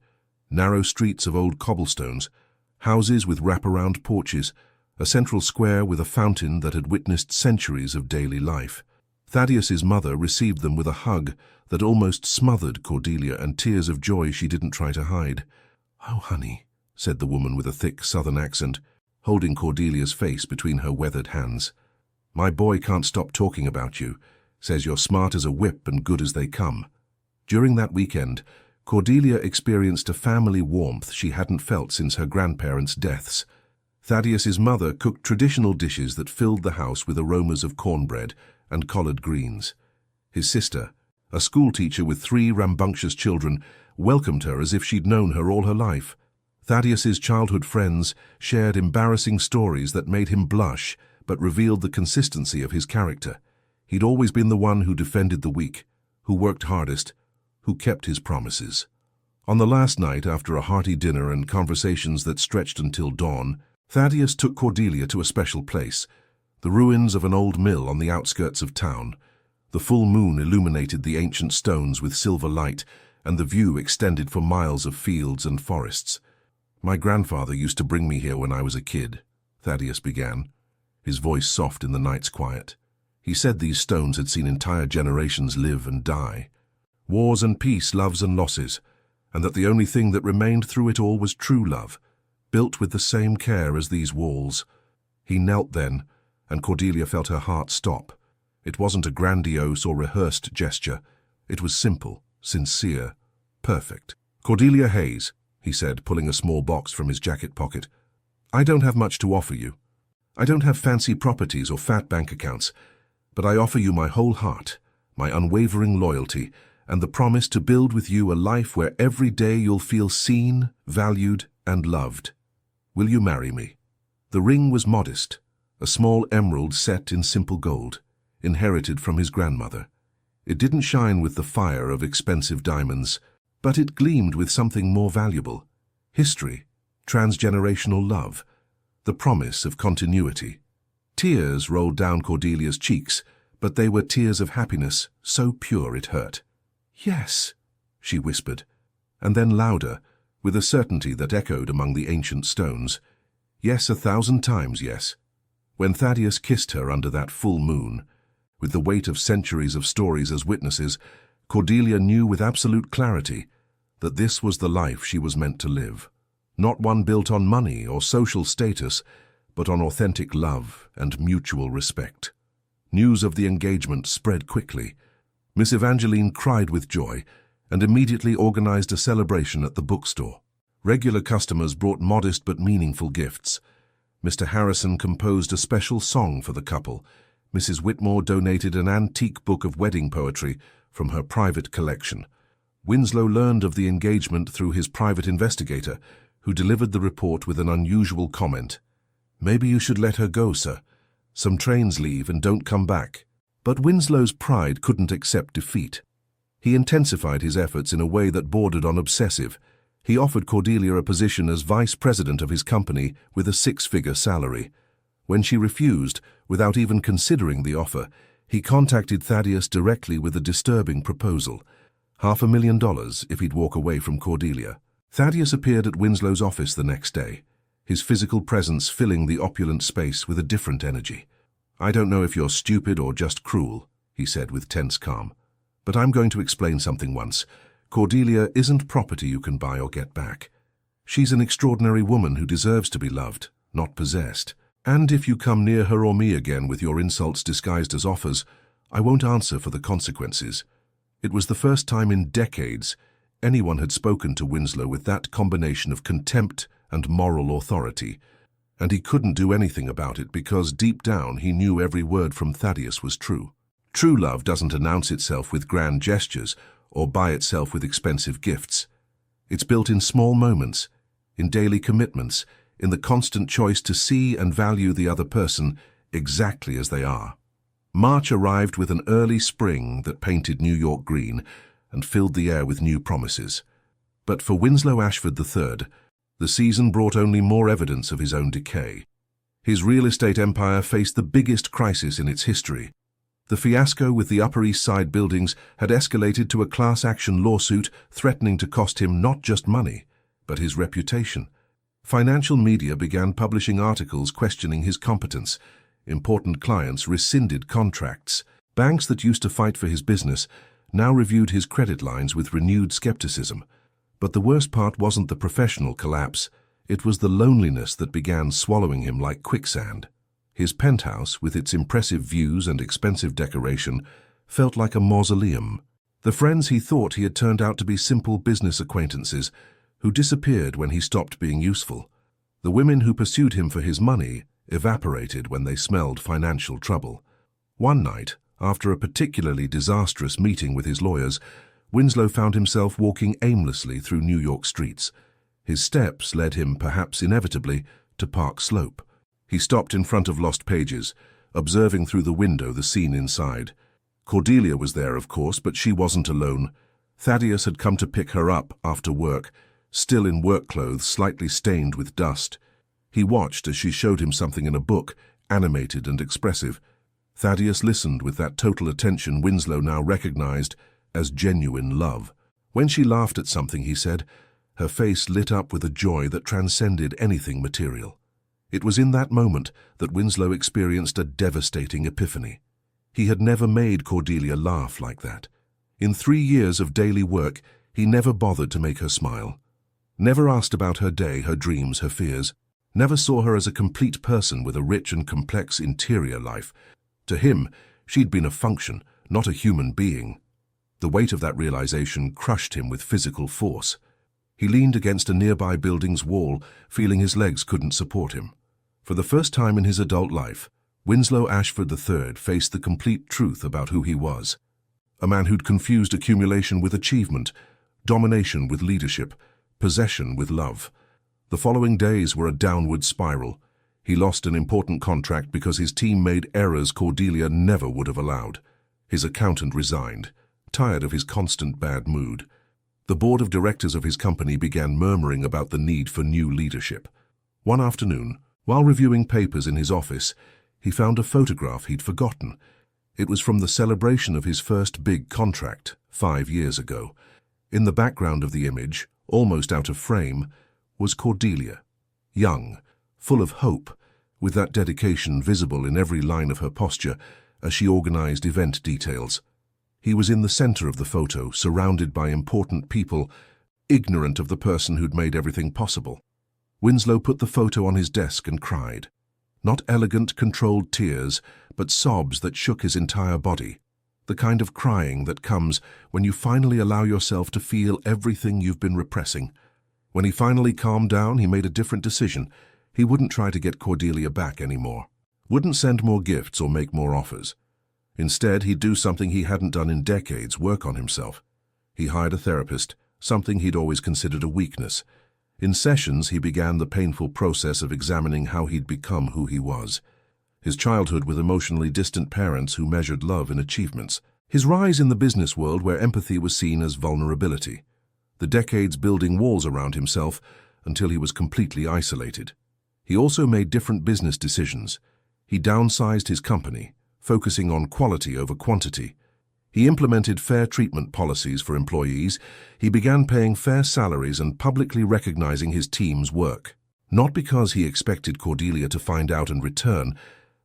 Narrow streets of old cobblestones, houses with wraparound porches, a central square with a fountain that had witnessed centuries of daily life. Thaddeus's mother received them with a hug that almost smothered Cordelia and tears of joy she didn't try to hide. "Oh, honey," said the woman with a thick southern accent, holding Cordelia's face between her weathered hands. "My boy can't stop talking about you, says you're smart as a whip and good as they come." During that weekend, Cordelia experienced a family warmth she hadn't felt since her grandparents' deaths. Thaddeus's mother cooked traditional dishes that filled the house with aromas of cornbread and collard greens. His sister, a schoolteacher with 3 rambunctious children, welcomed her as if she'd known her all her life. Thaddeus's childhood friends shared embarrassing stories that made him blush but revealed the consistency of his character. He'd always been the one who defended the weak, who worked hardest, who kept his promises. On the last night, after a hearty dinner and conversations that stretched until dawn, Thaddeus took Cordelia to a special place, the ruins of an old mill on the outskirts of town. The full moon illuminated the ancient stones with silver light, and the view extended for miles of fields and forests. "My grandfather used to bring me here when I was a kid," Thaddeus began, his voice soft in the night's quiet. "He said these stones had seen entire generations live and die. Wars and peace, loves and losses, and that the only thing that remained through it all was true love, built with the same care as these walls." He knelt then, and Cordelia felt her heart stop. It wasn't a grandiose or rehearsed gesture. It was simple, sincere, perfect. "Cordelia Hayes," he said, pulling a small box from his jacket pocket. "I don't have much to offer you. I don't have fancy properties or fat bank accounts, but I offer you my whole heart, my unwavering loyalty, and the promise to build with you a life where every day you'll feel seen, valued, and loved. Will you marry me?" The ring was modest, a small emerald set in simple gold, inherited from his grandmother. It didn't shine with the fire of expensive diamonds, but it gleamed with something more valuable: history, transgenerational love, the promise of continuity. Tears rolled down Cordelia's cheeks, but they were tears of happiness, so pure it hurt. "Yes," she whispered, and then louder, with a certainty that echoed among the ancient stones. Yes, 1,000 times yes. When Thaddeus kissed her under that full moon, with the weight of centuries of stories as witnesses, Cordelia knew with absolute clarity that this was the life she was meant to live. Not one built on money or social status, but on authentic love and mutual respect. News of the engagement spread quickly. Miss Evangeline cried with joy and immediately organized a celebration at the bookstore. Regular customers brought modest but meaningful gifts. Mr. Harrison composed a special song for the couple. Mrs. Whitmore donated an antique book of wedding poetry from her private collection. Winslow learned of the engagement through his private investigator, who delivered the report with an unusual comment. "Maybe you should let her go, sir. Some trains leave and don't come back." But Winslow's pride couldn't accept defeat. He intensified his efforts in a way that bordered on obsessive. He offered Cordelia a position as vice president of his company with a 6-figure salary. When she refused, without even considering the offer, he contacted Thaddeus directly with a disturbing proposal: $500,000 if he'd walk away from Cordelia. Thaddeus appeared at Winslow's office the next day, his physical presence filling the opulent space with a different energy. "I don't know if you're stupid or just cruel," he said with tense calm, "but I'm going to explain something once. Cordelia isn't property you can buy or get back. She's an extraordinary woman who deserves to be loved, not possessed. And if you come near her or me again with your insults disguised as offers, I won't answer for the consequences." It was the first time in decades anyone had spoken to Winslow with that combination of contempt and moral authority, and he couldn't do anything about it because deep down he knew every word from Thaddeus was true. True love doesn't announce itself with grand gestures or buy itself with expensive gifts. It's built in small moments, in daily commitments, in the constant choice to see and value the other person exactly as they are. March arrived with an early spring that painted New York green and filled the air with new promises. But for Winslow Ashford III, the season brought only more evidence of his own decay. His real estate empire faced the biggest crisis in its history. The fiasco with the Upper East Side buildings had escalated to a class-action lawsuit threatening to cost him not just money, but his reputation. Financial media began publishing articles questioning his competence. Important clients rescinded contracts. Banks that used to fight for his business now reviewed his credit lines with renewed skepticism. But the worst part wasn't the professional collapse. It was the loneliness that began swallowing him like quicksand. His penthouse, with its impressive views and expensive decoration, felt like a mausoleum. The friends he thought he had turned out to be simple business acquaintances who disappeared when he stopped being useful. The women who pursued him for his money evaporated when they smelled financial trouble. One night, after a particularly disastrous meeting with his lawyers, Winslow found himself walking aimlessly through New York streets. His steps led him, perhaps inevitably, to Park Slope. He stopped in front of Lost Pages, observing through the window the scene inside. Cordelia was there, of course, but she wasn't alone. Thaddeus had come to pick her up after work, still in work clothes slightly stained with dust. He watched as she showed him something in a book, animated and expressive. Thaddeus listened with that total attention Winslow now recognized as genuine love. When she laughed at something he said, her face lit up with a joy that transcended anything material. It was in that moment that Winslow experienced a devastating epiphany. He had never made Cordelia laugh like that. In 3 years of daily work, he never bothered to make her smile. Never asked about her day, her dreams, her fears. Never saw her as a complete person with a rich and complex interior life. To him, she'd been a function, not a human being. The weight of that realization crushed him with physical force. He leaned against a nearby building's wall, feeling his legs couldn't support him. For the first time in his adult life, Winslow Ashford III faced the complete truth about who he was. A man who'd confused accumulation with achievement, domination with leadership, possession with love. The following days were a downward spiral. He lost an important contract because his team made errors Cordelia never would have allowed. His accountant resigned, tired of his constant bad mood. The board of directors of his company began murmuring about the need for new leadership. One afternoon, while reviewing papers in his office, he found a photograph he'd forgotten. It was from the celebration of his first big contract 5 years ago. In the background of the image, almost out of frame, was Cordelia, young, full of hope, with that dedication visible in every line of her posture as she organized event details. He was in the center of the photo, surrounded by important people, ignorant of the person who'd made everything possible. Winslow put the photo on his desk and cried. Not elegant, controlled tears, but sobs that shook his entire body. The kind of crying that comes when you finally allow yourself to feel everything you've been repressing. When he finally calmed down, he made a different decision. He wouldn't try to get Cordelia back anymore. Wouldn't send more gifts or make more offers. Instead, he'd do something he hadn't done in decades, work on himself. He hired a therapist, something he'd always considered a weakness. In sessions, he began the painful process of examining how he'd become who he was. His childhood with emotionally distant parents who measured love in achievements. His rise in the business world where empathy was seen as vulnerability. The decades building walls around himself until he was completely isolated. He also made different business decisions. He downsized his company, focusing on quality over quantity. He implemented fair treatment policies for employees. He began paying fair salaries and publicly recognizing his team's work. Not because he expected Cordelia to find out and return,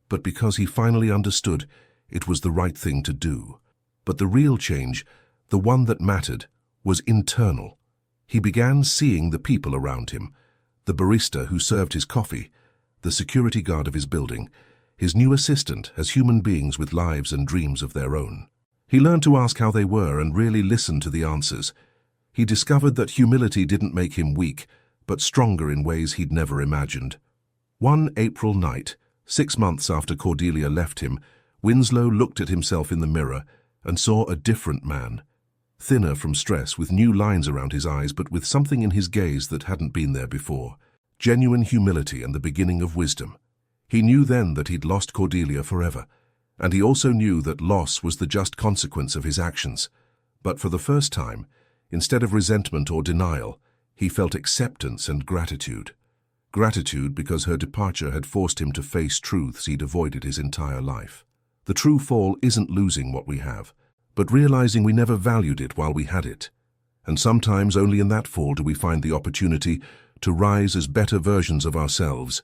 but because he finally understood it was the right thing to do. But the real change, the one that mattered, was internal. He began seeing the people around him, the barista who served his coffee, the security guard of his building, his new assistant as human beings with lives and dreams of their own. He learned to ask how they were and really listen to the answers. He discovered that humility didn't make him weak, but stronger in ways he'd never imagined. One April night, 6 months after Cordelia left him, Winslow looked at himself in the mirror and saw a different man. Thinner from stress, with new lines around his eyes, but with something in his gaze that hadn't been there before. Genuine humility and the beginning of wisdom. He knew then that he'd lost Cordelia forever, And he also knew that loss was the just consequence of his actions. But for the first time, instead of resentment or denial, he felt acceptance and gratitude. Gratitude because her departure had forced him to face truths he'd avoided his entire life. The true fall isn't losing what we have, but realizing we never valued it while we had it. And sometimes only in that fall do we find the opportunity to rise as better versions of ourselves.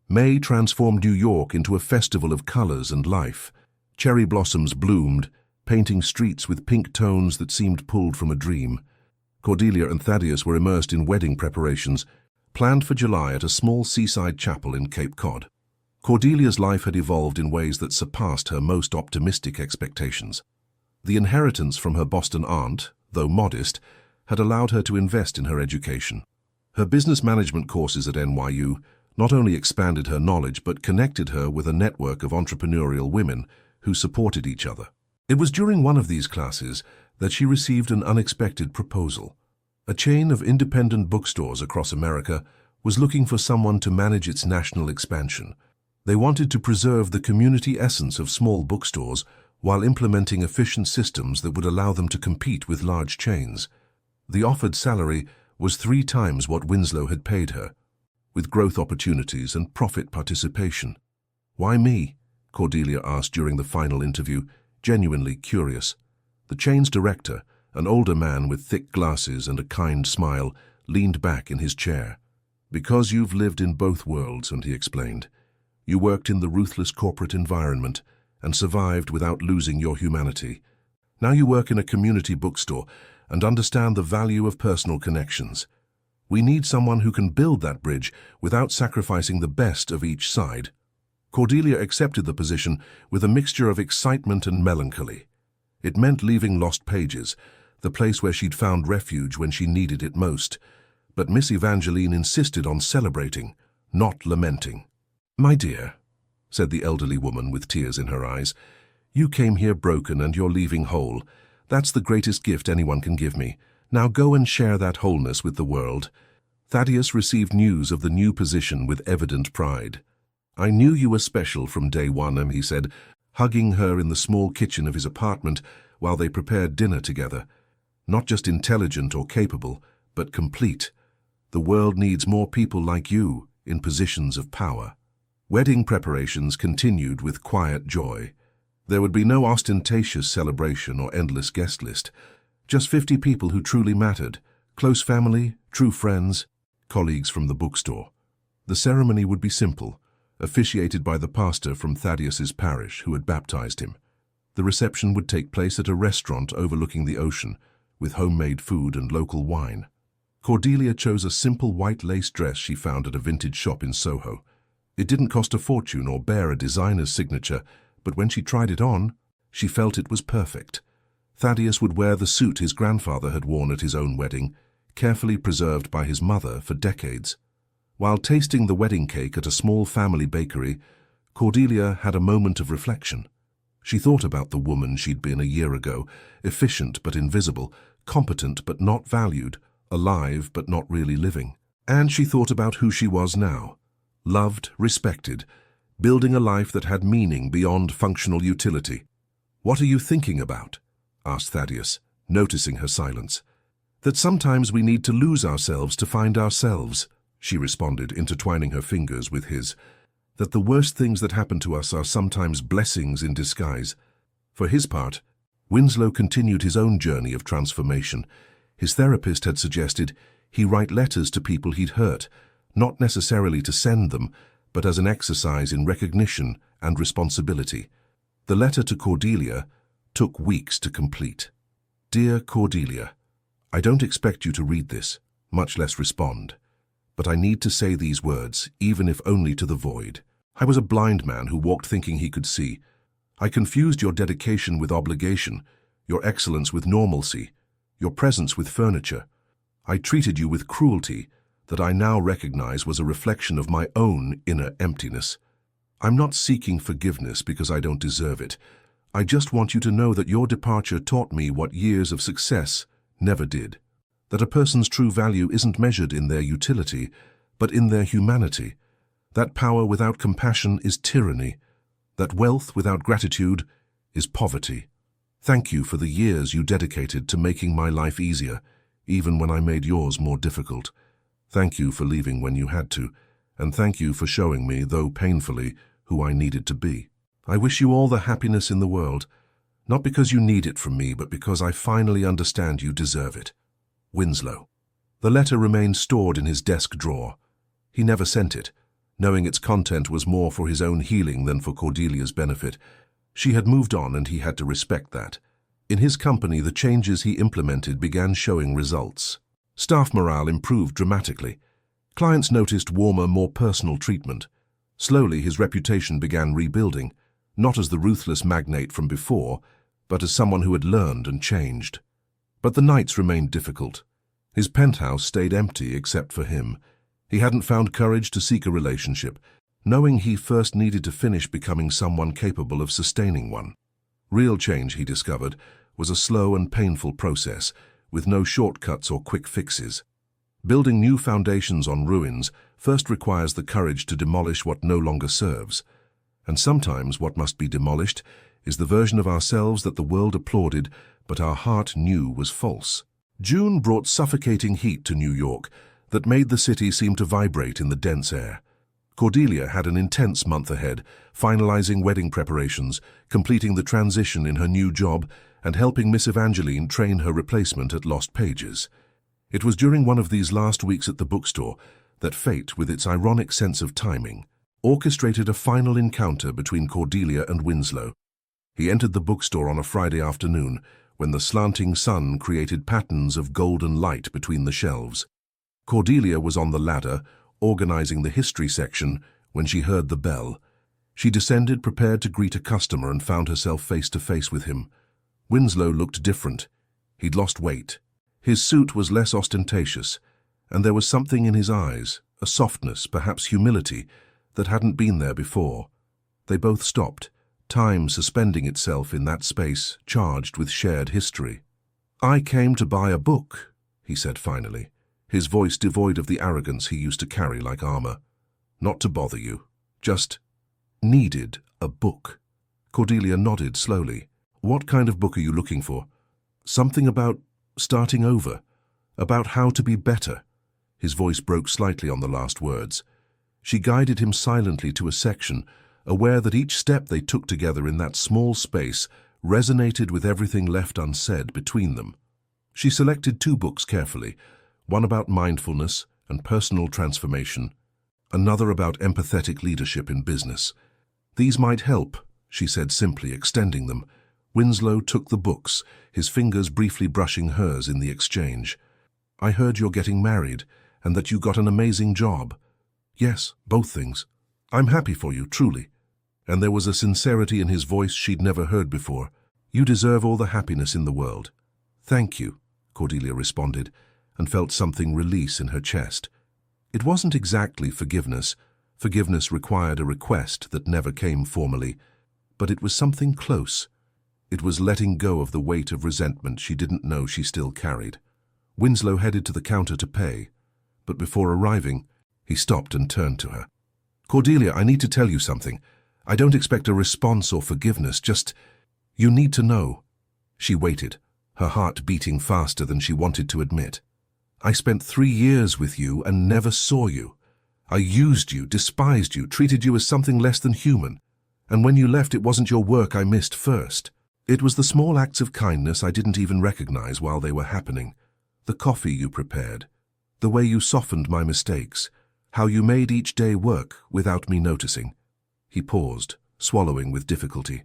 May transformed New York into a festival of colors and life. Cherry blossoms bloomed, painting streets with pink tones that seemed pulled from a dream. Cordelia and Thaddeus were immersed in wedding preparations, planned for July at a small seaside chapel in Cape Cod. Cordelia's life had evolved in ways that surpassed her most optimistic expectations. The inheritance from her Boston aunt, though modest, had allowed her to invest in her education. Her business management courses at NYU not only expanded her knowledge but connected her with a network of entrepreneurial women who supported each other. It was during one of these classes that she received an unexpected proposal. A chain of independent bookstores across America was looking for someone to manage its national expansion. They wanted to preserve the community essence of small bookstores while implementing efficient systems that would allow them to compete with large chains. The offered salary was 3 times what Winslow had paid her, with growth opportunities and profit participation. "Why me?" Cordelia asked during the final interview, genuinely curious. The chain's director, an older man with thick glasses and a kind smile, leaned back in his chair. "Because you've lived in both worlds," and he explained. "You worked in the ruthless corporate environment and survived without losing your humanity. Now you work in a community bookstore and understand the value of personal connections. We need someone who can build that bridge without sacrificing the best of each side." Cordelia accepted the position with a mixture of excitement and melancholy. It meant leaving Lost Pages, the place where she'd found refuge when she needed it most. But Miss Evangeline insisted on celebrating, not lamenting. "My dear," said the elderly woman with tears in her eyes, "you came here broken and you're leaving whole. That's the greatest gift anyone can give me. Now go and share that wholeness with the world." Thaddeus received news of the new position with evident pride. "I knew you were special from day one," he said, hugging her in the small kitchen of his apartment while they prepared dinner together. "Not just intelligent or capable, but complete. The world needs more people like you in positions of power." Wedding preparations continued with quiet joy. There would be no ostentatious celebration or endless guest list. Just 50 people who truly mattered, close family, true friends, colleagues from the bookstore. The ceremony would be simple, officiated by the pastor from Thaddeus's parish who had baptized him. The reception would take place at a restaurant overlooking the ocean, with homemade food and local wine. Cordelia chose a simple white lace dress she found at a vintage shop in Soho. It didn't cost a fortune or bear a designer's signature, but when she tried it on, she felt it was perfect. Thaddeus would wear the suit his grandfather had worn at his own wedding, carefully preserved by his mother for decades. While tasting the wedding cake at a small family bakery, Cordelia had a moment of reflection. She thought about the woman she'd been a year ago, efficient but invisible, competent but not valued, alive but not really living. And she thought about who she was now, loved, respected, building a life that had meaning beyond functional utility. "What are you thinking about?" asked Thaddeus, noticing her silence. "That sometimes we need to lose ourselves to find ourselves," she responded, intertwining her fingers with his. "That the worst things that happen to us are sometimes blessings in disguise." For his part, Winslow continued his own journey of transformation. His therapist had suggested he write letters to people he'd hurt, not necessarily to send them, but as an exercise in recognition and responsibility. The letter to Cordelia took weeks to complete. "Dear Cordelia, I don't expect you to read this, much less respond. But I need to say these words, even if only to the void. I was a blind man who walked thinking he could see. I confused your dedication with obligation, your excellence with normalcy, your presence with furniture. I treated you with cruelty that I now recognize was a reflection of my own inner emptiness. I'm not seeking forgiveness because I don't deserve it. I just want you to know that your departure taught me what years of success never did. That a person's true value isn't measured in their utility, but in their humanity. That power without compassion is tyranny. that wealth without gratitude is poverty. Thank you for the years you dedicated to making my life easier, even when I made yours more difficult. Thank you for leaving when you had to, and thank you for showing me, though painfully, who I needed to be. I wish you all the happiness in the world, not because you need it from me, but because I finally understand you deserve it. Winslow. The letter remained stored in his desk drawer. He never sent it, knowing its content was more for his own healing than for Cordelia's benefit. She had moved on, and he had to respect that. In his company, the changes he implemented began showing results. Staff morale improved dramatically. Clients noticed warmer, more personal treatment. Slowly, his reputation began rebuilding, not as the ruthless magnate from before, but as someone who had learned and changed. But the nights remained difficult. His penthouse stayed empty except for him. He hadn't found courage to seek a relationship, knowing he first needed to finish becoming someone capable of sustaining one. Real change, he discovered, was a slow and painful process, with no shortcuts or quick fixes. Building new foundations on ruins first requires the courage to demolish what no longer serves. And sometimes what must be demolished is the version of ourselves that the world applauded, but our heart knew was false. June brought suffocating heat to New York that made the city seem to vibrate in the dense air. Cordelia had an intense month ahead, finalizing wedding preparations, completing the transition in her new job, and helping Miss Evangeline train her replacement at Lost Pages. It was during one of these last weeks at the bookstore that fate, with its ironic sense of timing, orchestrated a final encounter between Cordelia and Winslow. He entered the bookstore on a Friday afternoon, when the slanting sun created patterns of golden light between the shelves. Cordelia was on the ladder, organizing the history section, when she heard the bell. She descended, prepared to greet a customer, and found herself face to face with him. Winslow looked different. He'd lost weight. His suit was less ostentatious, and there was something in his eyes, a softness, perhaps humility, that hadn't been there before. They both stopped, time suspending itself in that space charged with shared history. "I came to buy a book," he said finally, his voice devoid of the arrogance he used to carry like armor. "Not to bother you, just needed a book." Cordelia nodded slowly. "What kind of book are you looking for?" "Something about starting over, about how to be better." His voice broke slightly on the last words. She guided him silently to a section, aware that each step they took together in that small space resonated with everything left unsaid between them. She selected 2 books carefully, one about mindfulness and personal transformation, another about empathetic leadership in business. "These might help," she said simply, extending them. Winslow took the books, his fingers briefly brushing hers in the exchange. "I heard you're getting married, and that you got an amazing job." "Yes, both things. I'm happy for you, truly." And there was a sincerity in his voice she'd never heard before. "You deserve all the happiness in the world." "Thank you," Cordelia responded, and felt something release in her chest. It wasn't exactly forgiveness. Forgiveness required a request that never came formally, but it was something close. It was letting go of the weight of resentment she didn't know she still carried. Winslow headed to the counter to pay, but before arriving, he stopped and turned to her. "Cordelia, I need to tell you something. I don't expect a response or forgiveness, just, you need to know." She waited, her heart beating faster than she wanted to admit. "I spent 3 years with you and never saw you. I used you, despised you, treated you as something less than human. And when you left, it wasn't your work I missed first. It was the small acts of kindness I didn't even recognize while they were happening. The coffee you prepared, the way you softened my mistakes, how you made each day work without me noticing." He paused, swallowing with difficulty.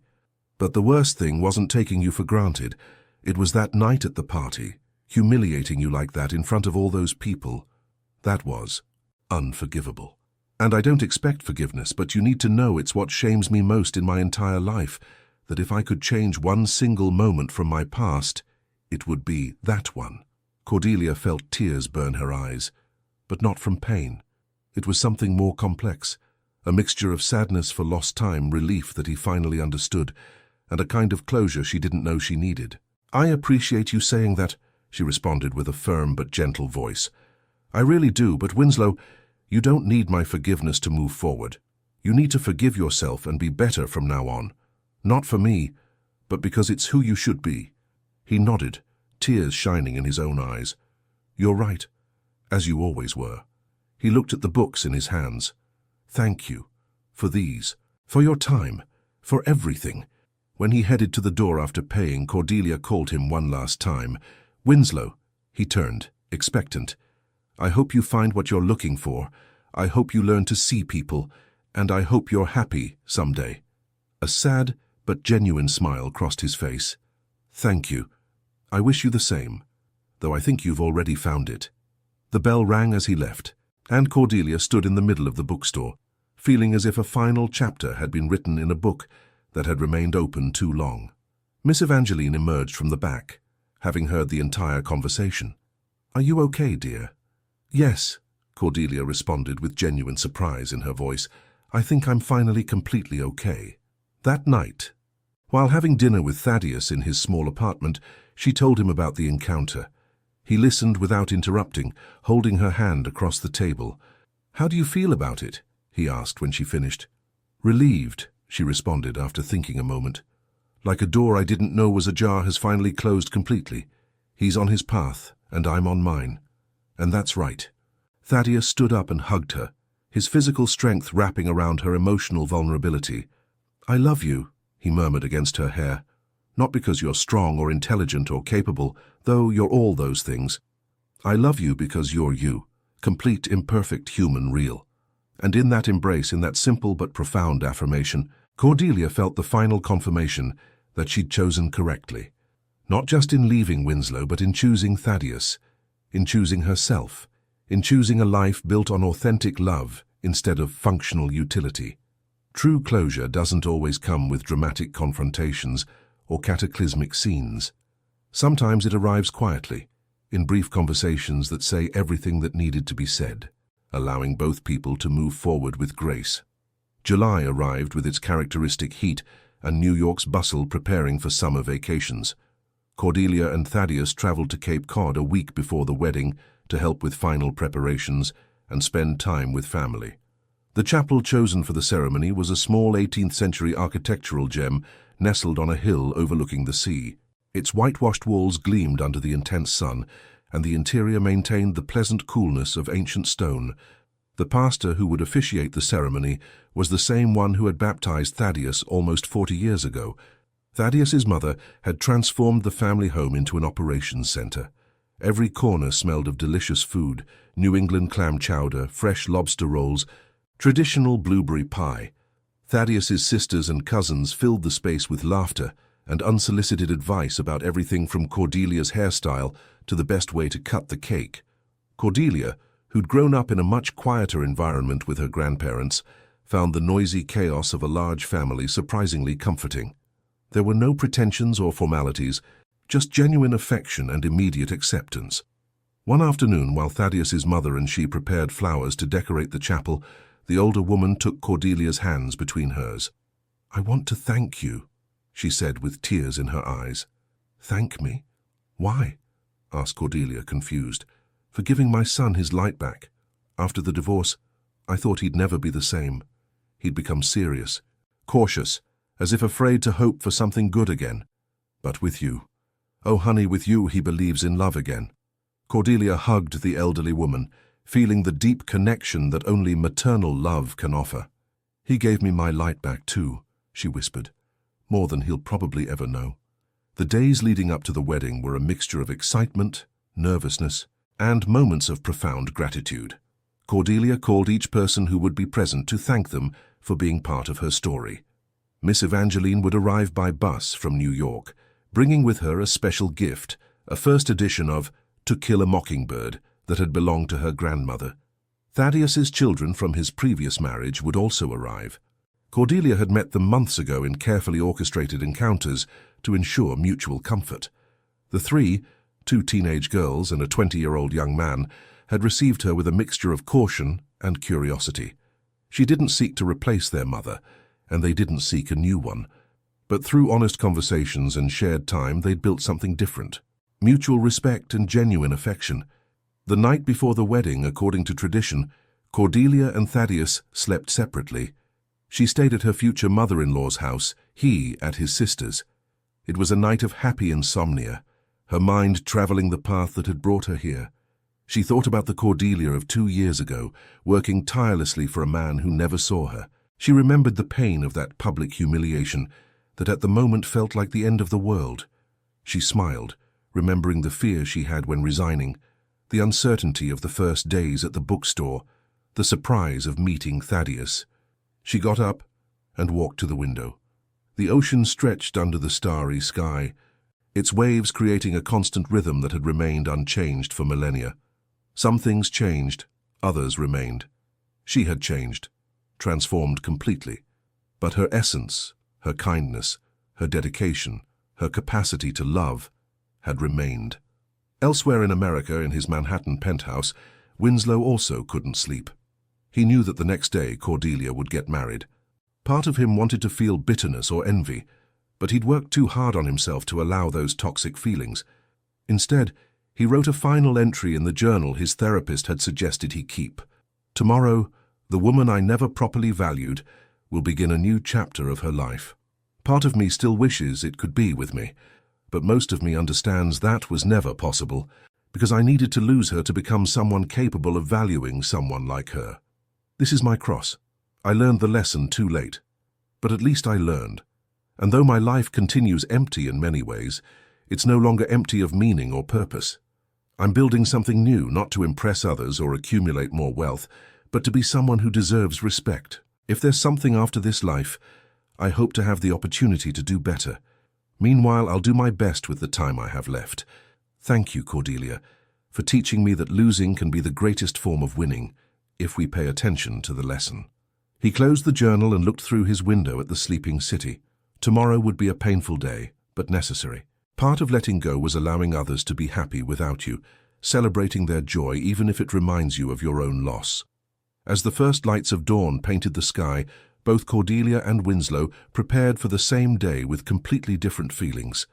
"But the worst thing wasn't taking you for granted. It was that night at the party, humiliating you like that in front of all those people. That was unforgivable. And I don't expect forgiveness, but you need to know it's what shames me most in my entire life, that if I could change one single moment from my past, it would be that one." Cordelia felt tears burn her eyes, but not from pain. It was something more complex, a mixture of sadness for lost time, relief that he finally understood, and a kind of closure she didn't know she needed. "I appreciate you saying that," she responded with a firm but gentle voice. "I really do, but Winslow, you don't need my forgiveness to move forward. You need to forgive yourself and be better from now on. Not for me, but because it's who you should be." He nodded, tears shining in his own eyes. "You're right, as you always were." He looked at the books in his hands. "Thank you. For these. For your time. For everything." When he headed to the door after paying, Cordelia called him one last time. "Winslow." He turned, expectant. "I hope you find what you're looking for. I hope you learn to see people. And I hope you're happy someday." A sad but genuine smile crossed his face. "Thank you. I wish you the same, though I think you've already found it." The bell rang as he left, and Cordelia stood in the middle of the bookstore, feeling as if a final chapter had been written in a book that had remained open too long. Miss Evangeline emerged from the back, having heard the entire conversation. "Are you okay, dear?" "Yes," Cordelia responded with genuine surprise in her voice. "I think I'm finally completely okay." That night, while having dinner with Thaddeus in his small apartment, she told him about the encounter. He listened without interrupting, holding her hand across the table. "How do you feel about it?" he asked when she finished. "Relieved," she responded after thinking a moment. "Like a door I didn't know was ajar has finally closed completely. He's on his path, and I'm on mine. And that's right." Thaddeus stood up and hugged her, his physical strength wrapping around her emotional vulnerability. "I love you," he murmured against her hair. "Not because you're strong or intelligent or capable, though you're all those things. I love you because you're you, complete, imperfect, human, real." And in that embrace, in that simple but profound affirmation, Cordelia felt the final confirmation that she'd chosen correctly. Not just in leaving Winslow, but in choosing Thaddeus, in choosing herself, in choosing a life built on authentic love instead of functional utility. True closure doesn't always come with dramatic confrontations or cataclysmic scenes. Sometimes it arrives quietly, in brief conversations that say everything that needed to be said, allowing both people to move forward with grace. July arrived with its characteristic heat and New York's bustle preparing for summer vacations. Cordelia and Thaddeus traveled to Cape Cod a week before the wedding to help with final preparations and spend time with family. The chapel chosen for the ceremony was a small 18th-century architectural gem nestled on a hill overlooking the sea. Its whitewashed walls gleamed under the intense sun, and the interior maintained the pleasant coolness of ancient stone. The pastor who would officiate the ceremony was the same one who had baptized Thaddeus almost 40 years ago. Thaddeus's mother had transformed the family home into an operations center. Every corner smelled of delicious food: New England clam chowder, fresh lobster rolls, traditional blueberry pie. Thaddeus's sisters and cousins filled the space with laughter and unsolicited advice about everything from Cordelia's hairstyle to the best way to cut the cake. Cordelia, who'd grown up in a much quieter environment with her grandparents, found the noisy chaos of a large family surprisingly comforting. There were no pretensions or formalities, just genuine affection and immediate acceptance. One afternoon, while Thaddeus's mother and she prepared flowers to decorate the chapel, the older woman took Cordelia's hands between hers. "I want to thank you," she said with tears in her eyes. "Thank me? Why?" asked Cordelia, confused. "For giving my son his light back. After the divorce, I thought he'd never be the same. He'd become serious, cautious, as if afraid to hope for something good again. But with you, oh honey, with you he believes in love again." Cordelia hugged the elderly woman, feeling the deep connection that only maternal love can offer. "He gave me my light back too," she whispered, "more than he'll probably ever know." The days leading up to the wedding were a mixture of excitement, nervousness, and moments of profound gratitude. Cordelia called each person who would be present to thank them for being part of her story. Miss Evangeline would arrive by bus from New York, bringing with her a special gift, a first edition of To Kill a Mockingbird that had belonged to her grandmother. Thaddeus's children from his previous marriage would also arrive. Cordelia had met them months ago in carefully orchestrated encounters to ensure mutual comfort. The three, 2 teenage girls and a 20-year-old young man, had received her with a mixture of caution and curiosity. She didn't seek to replace their mother, and they didn't seek a new one. But through honest conversations and shared time, they'd built something different: mutual respect and genuine affection. The night before the wedding, according to tradition, Cordelia and Thaddeus slept separately. She stayed at her future mother-in-law's house, he at his sister's. It was a night of happy insomnia, her mind traveling the path that had brought her here. She thought about the Cordelia of 2 years ago, working tirelessly for a man who never saw her. She remembered the pain of that public humiliation that at the moment felt like the end of the world. She smiled, remembering the fear she had when resigning, the uncertainty of the first days at the bookstore, the surprise of meeting Thaddeus. She got up and walked to the window. The ocean stretched under the starry sky, its waves creating a constant rhythm that had remained unchanged for millennia. Some things changed, others remained. She had changed, transformed completely, but her essence, her kindness, her dedication, her capacity to love, had remained. Elsewhere in America, in his Manhattan penthouse, Winslow also couldn't sleep. He knew that the next day Cordelia would get married. Part of him wanted to feel bitterness or envy, but he'd worked too hard on himself to allow those toxic feelings. Instead, he wrote a final entry in the journal his therapist had suggested he keep. "Tomorrow, the woman I never properly valued will begin a new chapter of her life. Part of me still wishes it could be with me, but most of me understands that was never possible, because I needed to lose her to become someone capable of valuing someone like her. This is my cross. I learned the lesson too late, but at least I learned. And though my life continues empty in many ways, it's no longer empty of meaning or purpose. I'm building something new, not to impress others or accumulate more wealth, but to be someone who deserves respect. If there's something after this life, I hope to have the opportunity to do better. Meanwhile, I'll do my best with the time I have left. Thank you, Cordelia, for teaching me that losing can be the greatest form of winning, if we pay attention to the lesson." He closed the journal and looked through his window at the sleeping city. Tomorrow would be a painful day, but necessary. Part of letting go was allowing others to be happy without you, celebrating their joy even if it reminds you of your own loss. As the first lights of dawn painted the sky, both Cordelia and Winslow prepared for the same day with completely different feelings.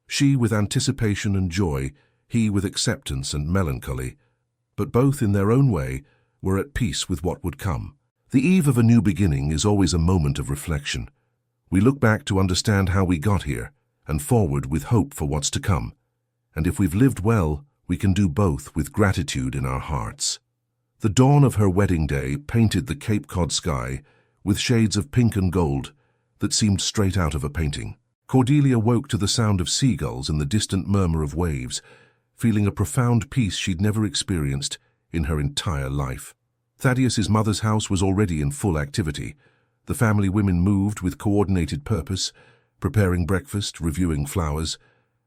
She with anticipation and joy, he with acceptance and melancholy. But both, in their own way, were at peace with what would come. The eve of a new beginning is always a moment of reflection. We look back to understand how we got here, and forward with hope for what's to come. And if we've lived well, we can do both with gratitude in our hearts. The dawn of her wedding day painted the Cape Cod sky with shades of pink and gold that seemed straight out of a painting. Cordelia woke to the sound of seagulls and the distant murmur of waves, feeling a profound peace she'd never experienced in her entire life. Thaddeus's mother's house was already in full activity. The family women moved with coordinated purpose, preparing breakfast, reviewing flowers,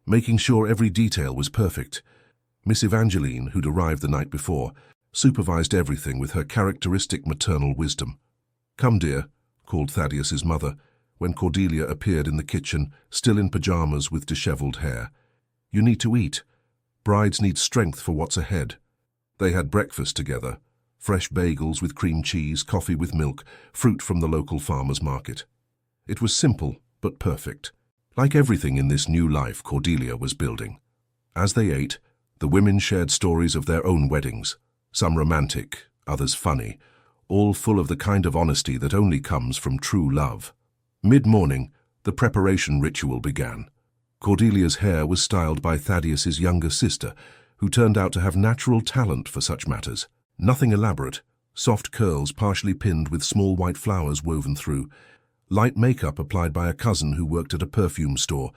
making sure every detail was perfect. Miss Evangeline, who'd arrived the night before, supervised everything with her characteristic maternal wisdom. "Come, dear," called Thaddeus's mother, when Cordelia appeared in the kitchen, still in pajamas with disheveled hair. "You need to eat. Brides need strength for what's ahead." They had breakfast together, fresh bagels with cream cheese, coffee with milk, fruit from the local farmer's market. It was simple, but perfect. Like everything in this new life Cordelia was building. As they ate, the women shared stories of their own weddings, some romantic, others funny, all full of the kind of honesty that only comes from true love. Mid-morning, the preparation ritual began. Cordelia's hair was styled by Thaddeus's younger sister, who turned out to have natural talent for such matters. Nothing elaborate, soft curls partially pinned with small white flowers woven through. Light makeup applied by a cousin who worked at a perfume store,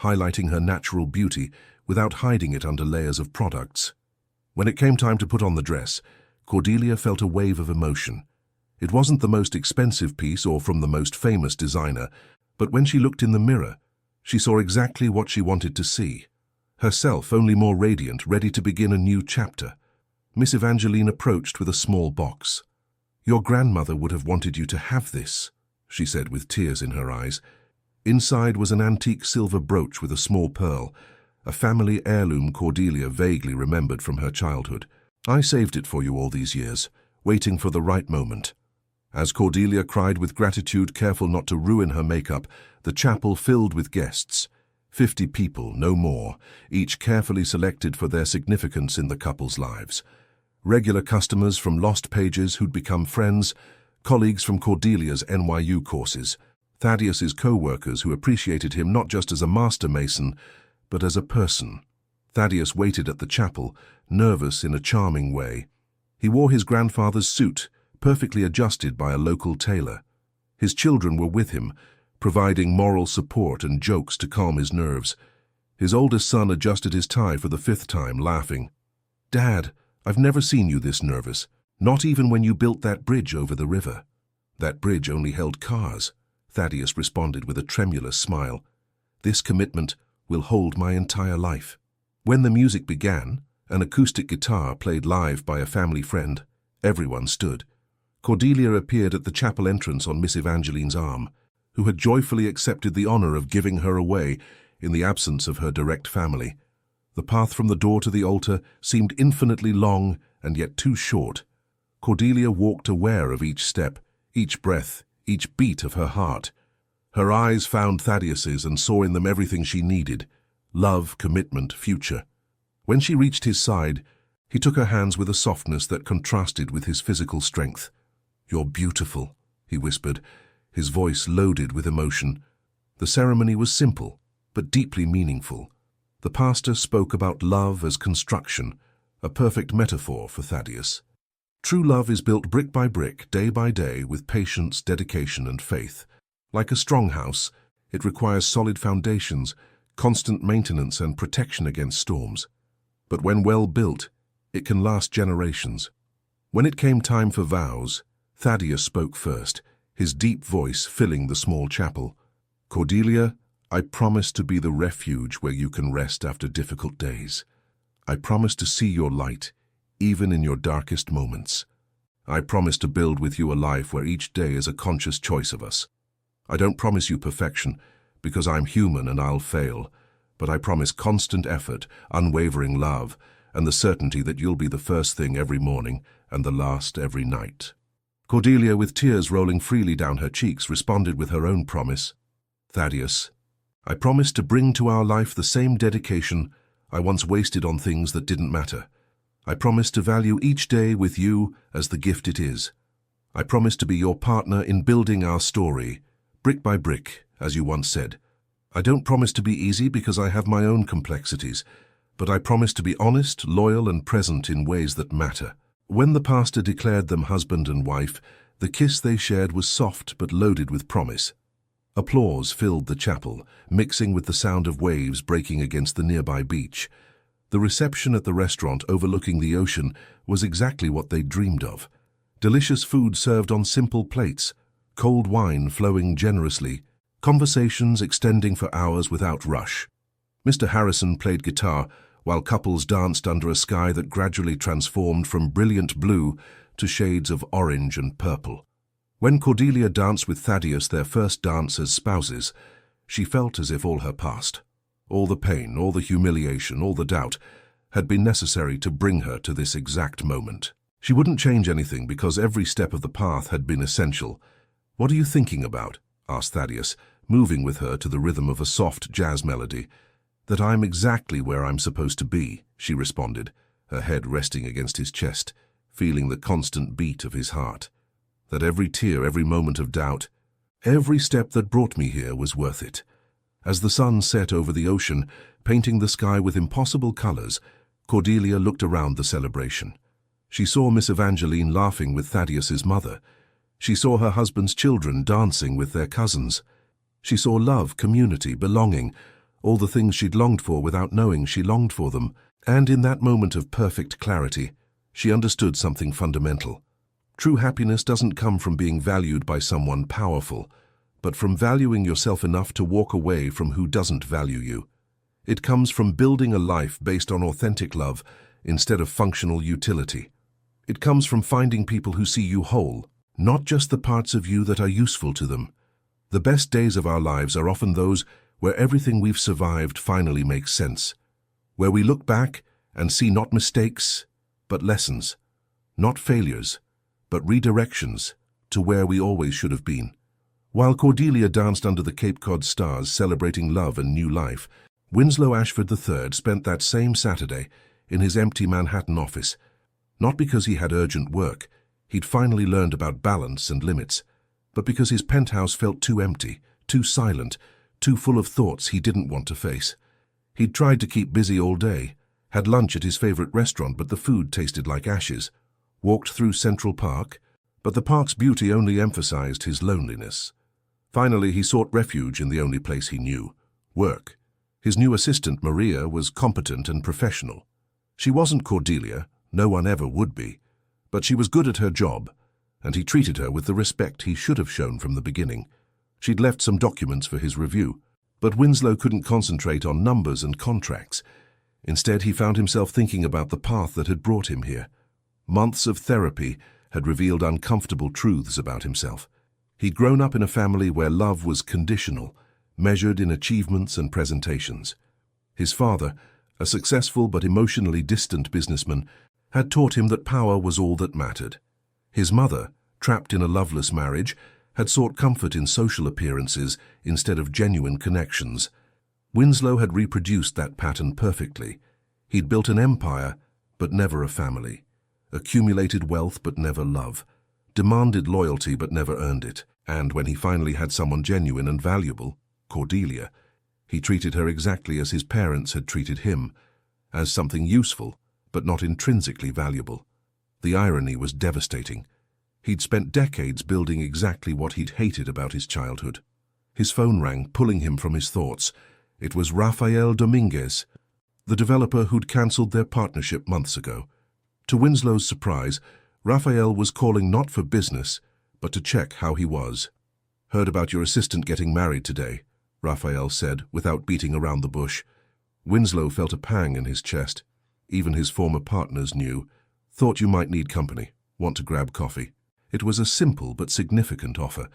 highlighting her natural beauty without hiding it under layers of products. When it came time to put on the dress, Cordelia felt a wave of emotion. It wasn't the most expensive piece or from the most famous designer, but when she looked in the mirror, she saw exactly what she wanted to see. Herself only more radiant, ready to begin a new chapter. Miss Evangeline approached with a small box. "Your grandmother would have wanted you to have this," she said with tears in her eyes. Inside was an antique silver brooch with a small pearl, a family heirloom Cordelia vaguely remembered from her childhood. "I saved it for you all these years, waiting for the right moment." As Cordelia cried with gratitude, careful not to ruin her makeup, the chapel filled with guests. 50 people, no more, each carefully selected for their significance in the couple's lives. Regular customers from lost pages who'd become friends, colleagues from Cordelia's NYU courses, Thaddeus's co-workers who appreciated him not just as a master mason, but as a person. Thaddeus waited at the chapel, nervous in a charming way. He wore his grandfather's suit, perfectly adjusted by a local tailor. His children were with him, providing moral support and jokes to calm his nerves. His oldest son adjusted his tie for the 5th time, laughing. "Dad, I've never seen you this nervous, not even when you built that bridge over the river." "That bridge only held cars," Thaddeus responded with a tremulous smile. "This commitment will hold my entire life." When the music began, an acoustic guitar played live by a family friend, everyone stood. Cordelia appeared at the chapel entrance on Miss Evangeline's arm, who had joyfully accepted the honor of giving her away in the absence of her direct family. The path from the door to the altar seemed infinitely long and yet too short. Cordelia walked aware of each step, each breath, each beat of her heart. Her eyes found Thaddeus's and saw in them everything she needed: love, commitment, future. When she reached his side, he took her hands with a softness that contrasted with his physical strength. "You're beautiful," he whispered, his voice loaded with emotion. The ceremony was simple, but deeply meaningful. The pastor spoke about love as construction, a perfect metaphor for Thaddeus. True love is built brick by brick, day by day, with patience, dedication, and faith. Like a strong house, it requires solid foundations, constant maintenance, and protection against storms. But when well built, it can last generations. When it came time for vows, Thaddeus spoke first, his deep voice filling the small chapel. "Cordelia, I promise to be the refuge where you can rest after difficult days. I promise to see your light, even in your darkest moments. I promise to build with you a life where each day is a conscious choice of us. I don't promise you perfection, because I'm human and I'll fail, but I promise constant effort, unwavering love, and the certainty that you'll be the first thing every morning and the last every night." Cordelia, with tears rolling freely down her cheeks, responded with her own promise. "Thaddeus, I promise to bring to our life the same dedication I once wasted on things that didn't matter. I promise to value each day with you as the gift it is. I promise to be your partner in building our story, brick by brick, as you once said. I don't promise to be easy because I have my own complexities, but I promise to be honest, loyal, and present in ways that matter." When the pastor declared them husband and wife, the kiss they shared was soft but loaded with promise. Applause filled the chapel, mixing with the sound of waves breaking against the nearby beach. The reception at the restaurant overlooking the ocean was exactly what they'd dreamed of. Delicious food served on simple plates, cold wine flowing generously, conversations extending for hours without rush. Mr. Harrison played guitar, while couples danced under a sky that gradually transformed from brilliant blue to shades of orange and purple. When Cordelia danced with Thaddeus, their first dance as spouses, she felt as if all her past, all the pain, all the humiliation, all the doubt, had been necessary to bring her to this exact moment. She wouldn't change anything because every step of the path had been essential. "What are you thinking about?" asked Thaddeus, moving with her to the rhythm of a soft jazz melody. "That I'm exactly where I'm supposed to be," she responded, her head resting against his chest, feeling the constant beat of his heart. "That every tear, every moment of doubt, every step that brought me here was worth it." As the sun set over the ocean, painting the sky with impossible colors, Cordelia looked around the celebration. She saw Miss Evangeline laughing with Thaddeus's mother. She saw her husband's children dancing with their cousins. She saw love, community, belonging, all the things she'd longed for without knowing she longed for them. And in that moment of perfect clarity, she understood something fundamental. True happiness doesn't come from being valued by someone powerful, but from valuing yourself enough to walk away from who doesn't value you. It comes from building a life based on authentic love instead of functional utility. It comes from finding people who see you whole, not just the parts of you that are useful to them. The best days of our lives are often those where everything we've survived finally makes sense, where we look back and see not mistakes, but lessons, not failures, but redirections to where we always should have been. While Cordelia danced under the Cape Cod stars celebrating love and new life, Winslow Ashford III spent that same Saturday in his empty Manhattan office, not because he had urgent work. He'd finally learned about balance and limits, but because his penthouse felt too empty, too silent, too full of thoughts he didn't want to face. He'd tried to keep busy all day, had lunch at his favorite restaurant but the food tasted like ashes, walked through Central Park, but the park's beauty only emphasized his loneliness. Finally, he sought refuge in the only place he knew, work. His new assistant, Maria, was competent and professional. She wasn't Cordelia, no one ever would be, but she was good at her job, and he treated her with the respect he should have shown from the beginning. She'd left some documents for his review, but Winslow couldn't concentrate on numbers and contracts. Instead, he found himself thinking about the path that had brought him here. Months of therapy had revealed uncomfortable truths about himself. He'd grown up in a family where love was conditional, measured in achievements and presentations. His father, a successful but emotionally distant businessman, had taught him that power was all that mattered. His mother, trapped in a loveless marriage, had sought comfort in social appearances instead of genuine connections. Winslow had reproduced that pattern perfectly. He'd built an empire, but never a family. Accumulated wealth, but never love. Demanded loyalty, but never earned it. And when he finally had someone genuine and valuable, Cordelia, he treated her exactly as his parents had treated him, as something useful, but not intrinsically valuable. The irony was devastating. He'd spent decades building exactly what he'd hated about his childhood. His phone rang, pulling him from his thoughts. It was Rafael Dominguez, the developer who'd cancelled their partnership months ago. To Winslow's surprise, Rafael was calling not for business, but to check how he was. "Heard about your assistant getting married today," Rafael said, without beating around the bush. Winslow felt a pang in his chest. Even his former partners knew. "Thought you might need company. Want to grab coffee?" It was a simple but significant offer.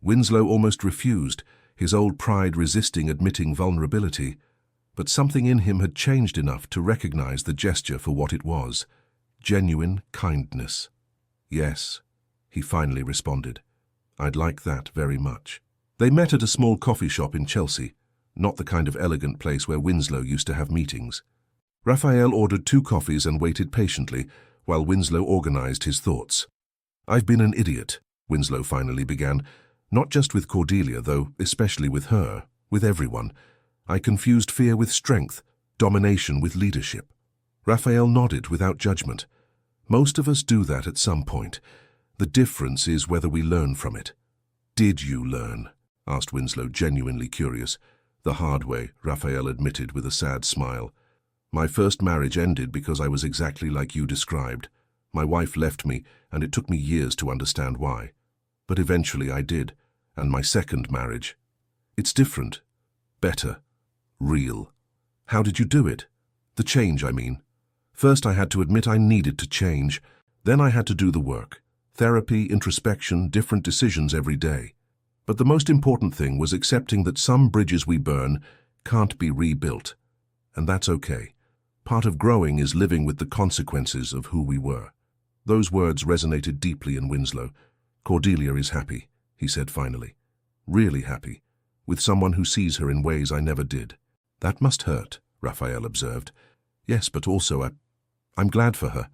Winslow almost refused, his old pride resisting admitting vulnerability. But something in him had changed enough to recognize the gesture for what it was. Genuine kindness. "Yes," he finally responded. "I'd like that very much." They met at a small coffee shop in Chelsea, not the kind of elegant place where Winslow used to have meetings. Raphael ordered 2 coffees and waited patiently while Winslow organized his thoughts. "I've been an idiot," Winslow finally began, "not just with Cordelia, though, especially with her, with everyone. I confused fear with strength, domination with leadership." Raphael nodded without judgment. "Most of us do that at some point. The difference is whether we learn from it." "Did you learn?" asked Winslow, genuinely curious. "The hard way," Raphael admitted with a sad smile. "My first marriage ended because I was exactly like you described. My wife left me, and it took me years to understand why. But eventually I did, and my second marriage. It's different. Better. Real." "How did you do it?" "The change, I mean. First I had to admit I needed to change. Then I had to do the work. Therapy, introspection, different decisions every day. But the most important thing was accepting that some bridges we burn can't be rebuilt. And that's okay. Part of growing is living with the consequences of who we were." Those words resonated deeply in Winslow. "Cordelia is happy," he said finally. "Really happy, with someone who sees her in ways I never did." "That must hurt," Raphael observed. "Yes, but also I'm glad for her.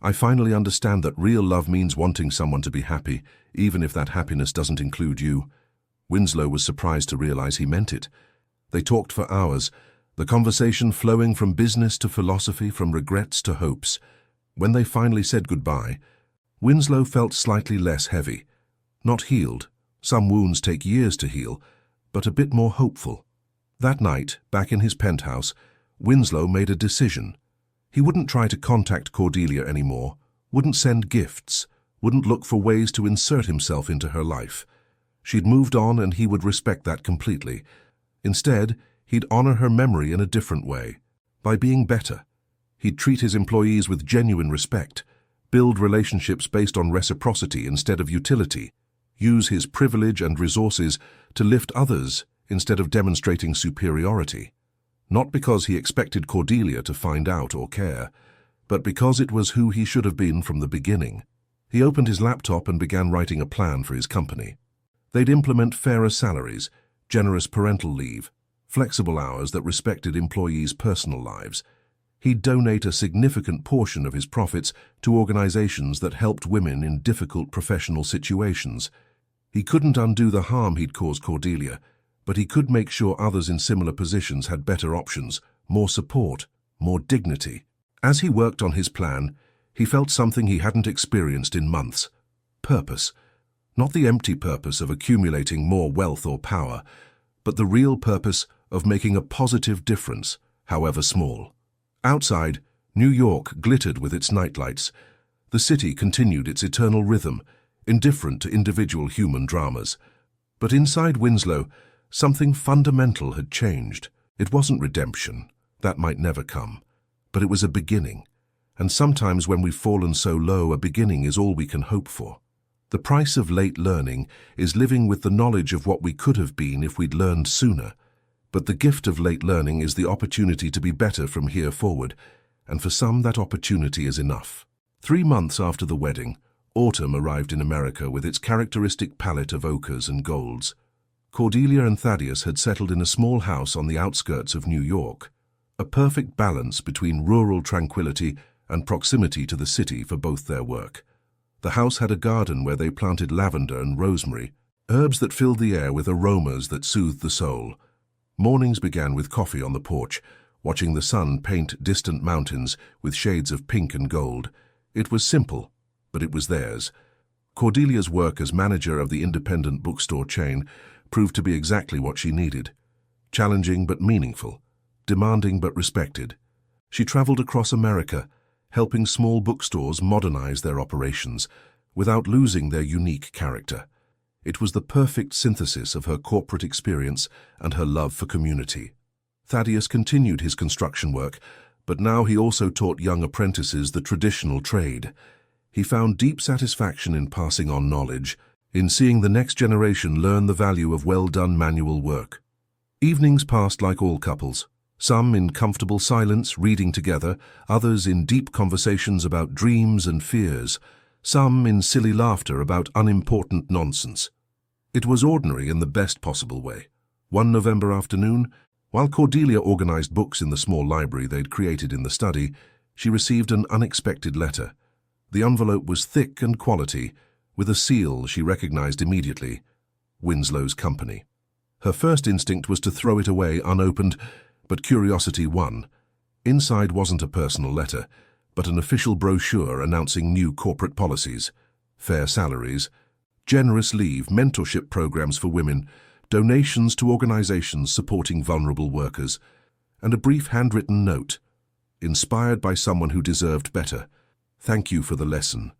I finally understand that real love means wanting someone to be happy, even if that happiness doesn't include you." Winslow was surprised to realize he meant it. They talked for hours, the conversation flowing from business to philosophy, from regrets to hopes. When they finally said goodbye, Winslow felt slightly less heavy. Not healed, some wounds take years to heal, but a bit more hopeful. That night, back in his penthouse, Winslow made a decision. He wouldn't try to contact Cordelia anymore, wouldn't send gifts, wouldn't look for ways to insert himself into her life. She'd moved on and he would respect that completely. Instead, he'd honor her memory in a different way, by being better. He'd treat his employees with genuine respect, build relationships based on reciprocity instead of utility, use his privilege and resources to lift others instead of demonstrating superiority. Not because he expected Cordelia to find out or care, but because it was who he should have been from the beginning. He opened his laptop and began writing a plan for his company. They'd implement fairer salaries, generous parental leave, flexible hours that respected employees' personal lives. He'd donate a significant portion of his profits to organizations that helped women in difficult professional situations. He couldn't undo the harm he'd caused Cordelia, but he could make sure others in similar positions had better options, more support, more dignity. As he worked on his plan, he felt something he hadn't experienced in months: purpose. Not the empty purpose of accumulating more wealth or power, but the real purpose of making a positive difference, however small. Outside, New York glittered with its nightlights. The city continued its eternal rhythm, indifferent to individual human dramas. But inside Winslow, something fundamental had changed. It wasn't redemption. That might never come. But it was a beginning. And sometimes when we've fallen so low, a beginning is all we can hope for. The price of late learning is living with the knowledge of what we could have been if we'd learned sooner. But the gift of late learning is the opportunity to be better from here forward, and for some that opportunity is enough. 3 months after the wedding, autumn arrived in America with its characteristic palette of ochres and golds. Cordelia and Thaddeus had settled in a small house on the outskirts of New York, a perfect balance between rural tranquility and proximity to the city for both their work. The house had a garden where they planted lavender and rosemary, herbs that filled the air with aromas that soothed the soul. Mornings began with coffee on the porch, watching the sun paint distant mountains with shades of pink and gold. It was simple, but it was theirs. Cordelia's work as manager of the independent bookstore chain proved to be exactly what she needed: challenging but meaningful, demanding but respected. She traveled across America, helping small bookstores modernize their operations without losing their unique character. It was the perfect synthesis of her corporate experience and her love for community. Thaddeus continued his construction work, but now he also taught young apprentices the traditional trade. He found deep satisfaction in passing on knowledge, in seeing the next generation learn the value of well-done manual work. Evenings passed like all couples, some in comfortable silence, reading together, others in deep conversations about dreams and fears, some in silly laughter about unimportant nonsense. It was ordinary in the best possible way. One November afternoon, while Cordelia organized books in the small library they'd created in the study, she received an unexpected letter. The envelope was thick and quality, with a seal she recognized immediately: Winslow's company. Her first instinct was to throw it away unopened, but curiosity won. Inside wasn't a personal letter, but an official brochure announcing new corporate policies: fair salaries, generous leave, mentorship programs for women, donations to organizations supporting vulnerable workers, and a brief handwritten note, inspired by someone who deserved better: "Thank you for the lesson.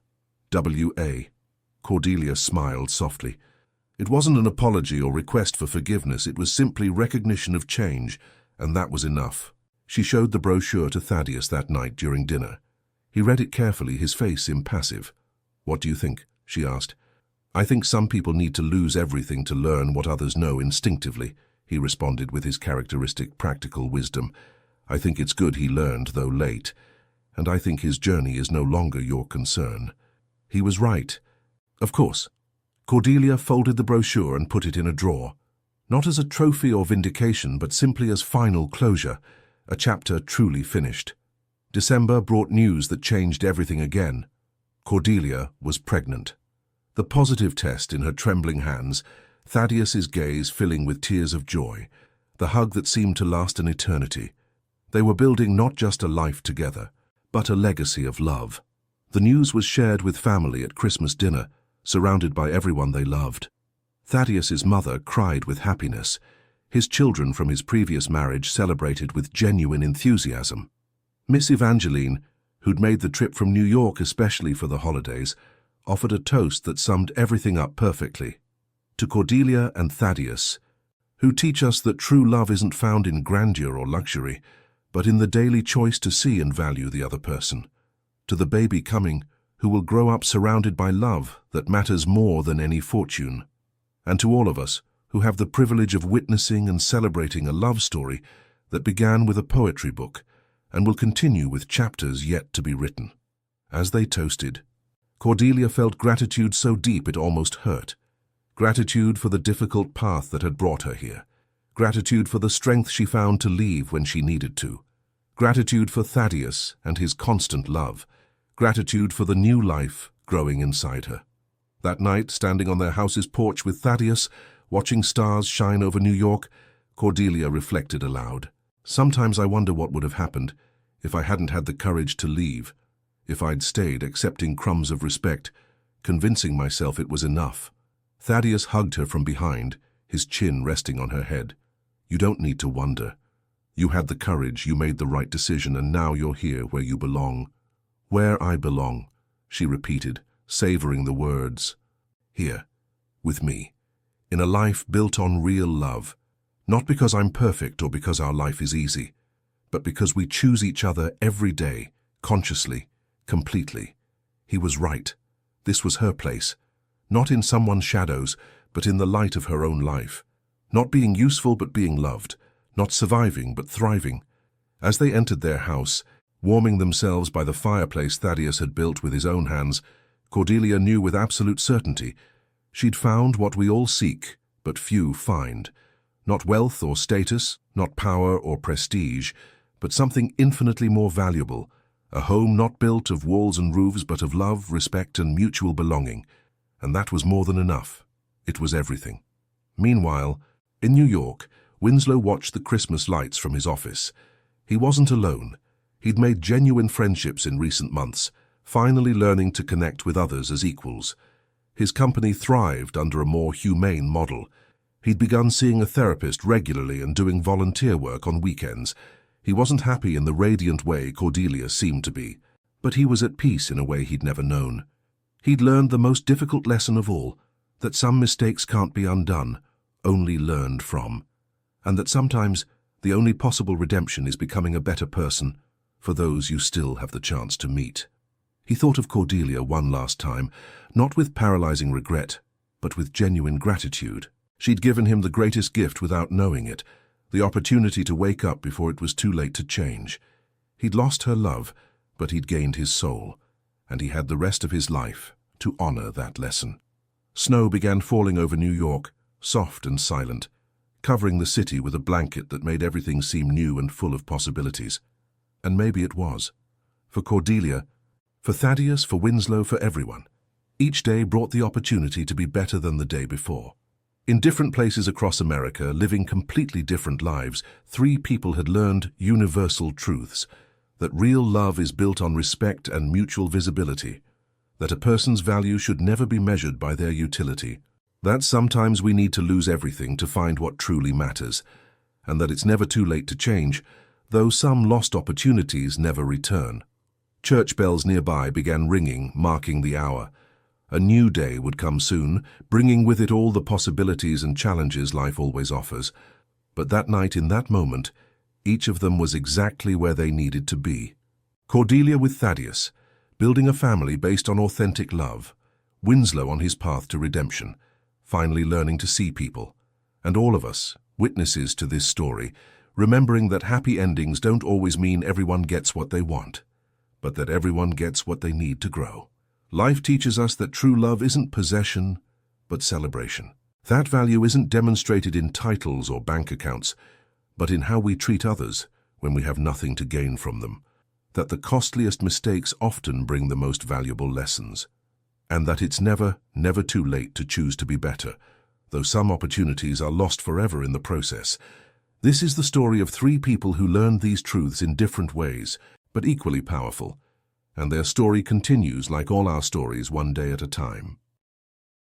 W.A." Cordelia smiled softly. It wasn't an apology or request for forgiveness, it was simply recognition of change, and that was enough. She showed the brochure to Thaddeus that night during dinner. He read it carefully, his face impassive. "What do you think?" she asked. "I think some people need to lose everything to learn what others know instinctively," he responded with his characteristic practical wisdom. "I think it's good he learned, though late, and I think his journey is no longer your concern." He was right. Of course. Cordelia folded the brochure and put it in a drawer, not as a trophy or vindication, but simply as final closure, a chapter truly finished. December brought news that changed everything again. Cordelia was pregnant. The positive test in her trembling hands, Thaddeus's gaze filling with tears of joy, the hug that seemed to last an eternity. They were building not just a life together, but a legacy of love. The news was shared with family at Christmas dinner, surrounded by everyone they loved. Thaddeus's mother cried with happiness. His children from his previous marriage celebrated with genuine enthusiasm. Miss Evangeline, who'd made the trip from New York especially for the holidays, offered a toast that summed everything up perfectly. To Cordelia and Thaddeus, who teach us that true love isn't found in grandeur or luxury, but in the daily choice to see and value the other person. To the baby coming, who will grow up surrounded by love that matters more than any fortune. And to all of us, who have the privilege of witnessing and celebrating a love story that began with a poetry book and will continue with chapters yet to be written. As they toasted, Cordelia felt gratitude so deep it almost hurt. Gratitude for the difficult path that had brought her here. Gratitude for the strength she found to leave when she needed to. Gratitude for Thaddeus and his constant love. Gratitude for the new life growing inside her. That night, standing on their house's porch with Thaddeus, watching stars shine over New York, Cordelia reflected aloud. Sometimes I wonder what would have happened if I hadn't had the courage to leave, if I'd stayed accepting crumbs of respect, convincing myself it was enough. Thaddeus hugged her from behind, his chin resting on her head. You don't need to wonder. You had the courage, you made the right decision, and now you're here where you belong. Where I belong, she repeated, savoring the words. Here, with me, in a life built on real love. Not because I'm perfect or because our life is easy, but because we choose each other every day, consciously, completely. He was right. This was her place. Not in someone's shadows, but in the light of her own life. Not being useful, but being loved. Not surviving, but thriving. As they entered their house, warming themselves by the fireplace Thaddeus had built with his own hands, Cordelia knew with absolute certainty she'd found what we all seek, but few find. Not wealth or status, not power or prestige, but something infinitely more valuable. A home not built of walls and roofs, but of love, respect, and mutual belonging. And that was more than enough. It was everything. Meanwhile, in New York, Winslow watched the Christmas lights from his office. He wasn't alone. He'd made genuine friendships in recent months, finally learning to connect with others as equals. His company thrived under a more humane model. He'd begun seeing a therapist regularly and doing volunteer work on weekends. He wasn't happy in the radiant way Cordelia seemed to be, but he was at peace in a way he'd never known. He'd learned the most difficult lesson of all, that some mistakes can't be undone, only learned from, and that sometimes the only possible redemption is becoming a better person for those you still have the chance to meet. He thought of Cordelia one last time, not with paralyzing regret, but with genuine gratitude. She'd given him the greatest gift without knowing it, the opportunity to wake up before it was too late to change. He'd lost her love, but he'd gained his soul, and he had the rest of his life to honor that lesson. Snow began falling over New York, soft and silent, covering the city with a blanket that made everything seem new and full of possibilities. And maybe it was. For Cordelia, for Thaddeus, for Winslow, for everyone. Each day brought the opportunity to be better than the day before. In different places across America, living completely different lives, three people had learned universal truths: that real love is built on respect and mutual visibility, that a person's value should never be measured by their utility, that sometimes we need to lose everything to find what truly matters, and that it's never too late to change, though some lost opportunities never return. Church bells nearby began ringing, marking the hour. A new day would come soon, bringing with it all the possibilities and challenges life always offers. But that night, in that moment, each of them was exactly where they needed to be. Cordelia with Thaddeus, building a family based on authentic love. Winslow on his path to redemption, finally learning to see people. And all of us, witnesses to this story, remembering that happy endings don't always mean everyone gets what they want, but that everyone gets what they need to grow. Life teaches us that true love isn't possession, but celebration. That value isn't demonstrated in titles or bank accounts, but in how we treat others when we have nothing to gain from them. That the costliest mistakes often bring the most valuable lessons. And that it's never too late to choose to be better, though some opportunities are lost forever in the process. This is the story of three people who learned these truths in different ways, but equally powerful. And their story continues like all our stories, one day at a time.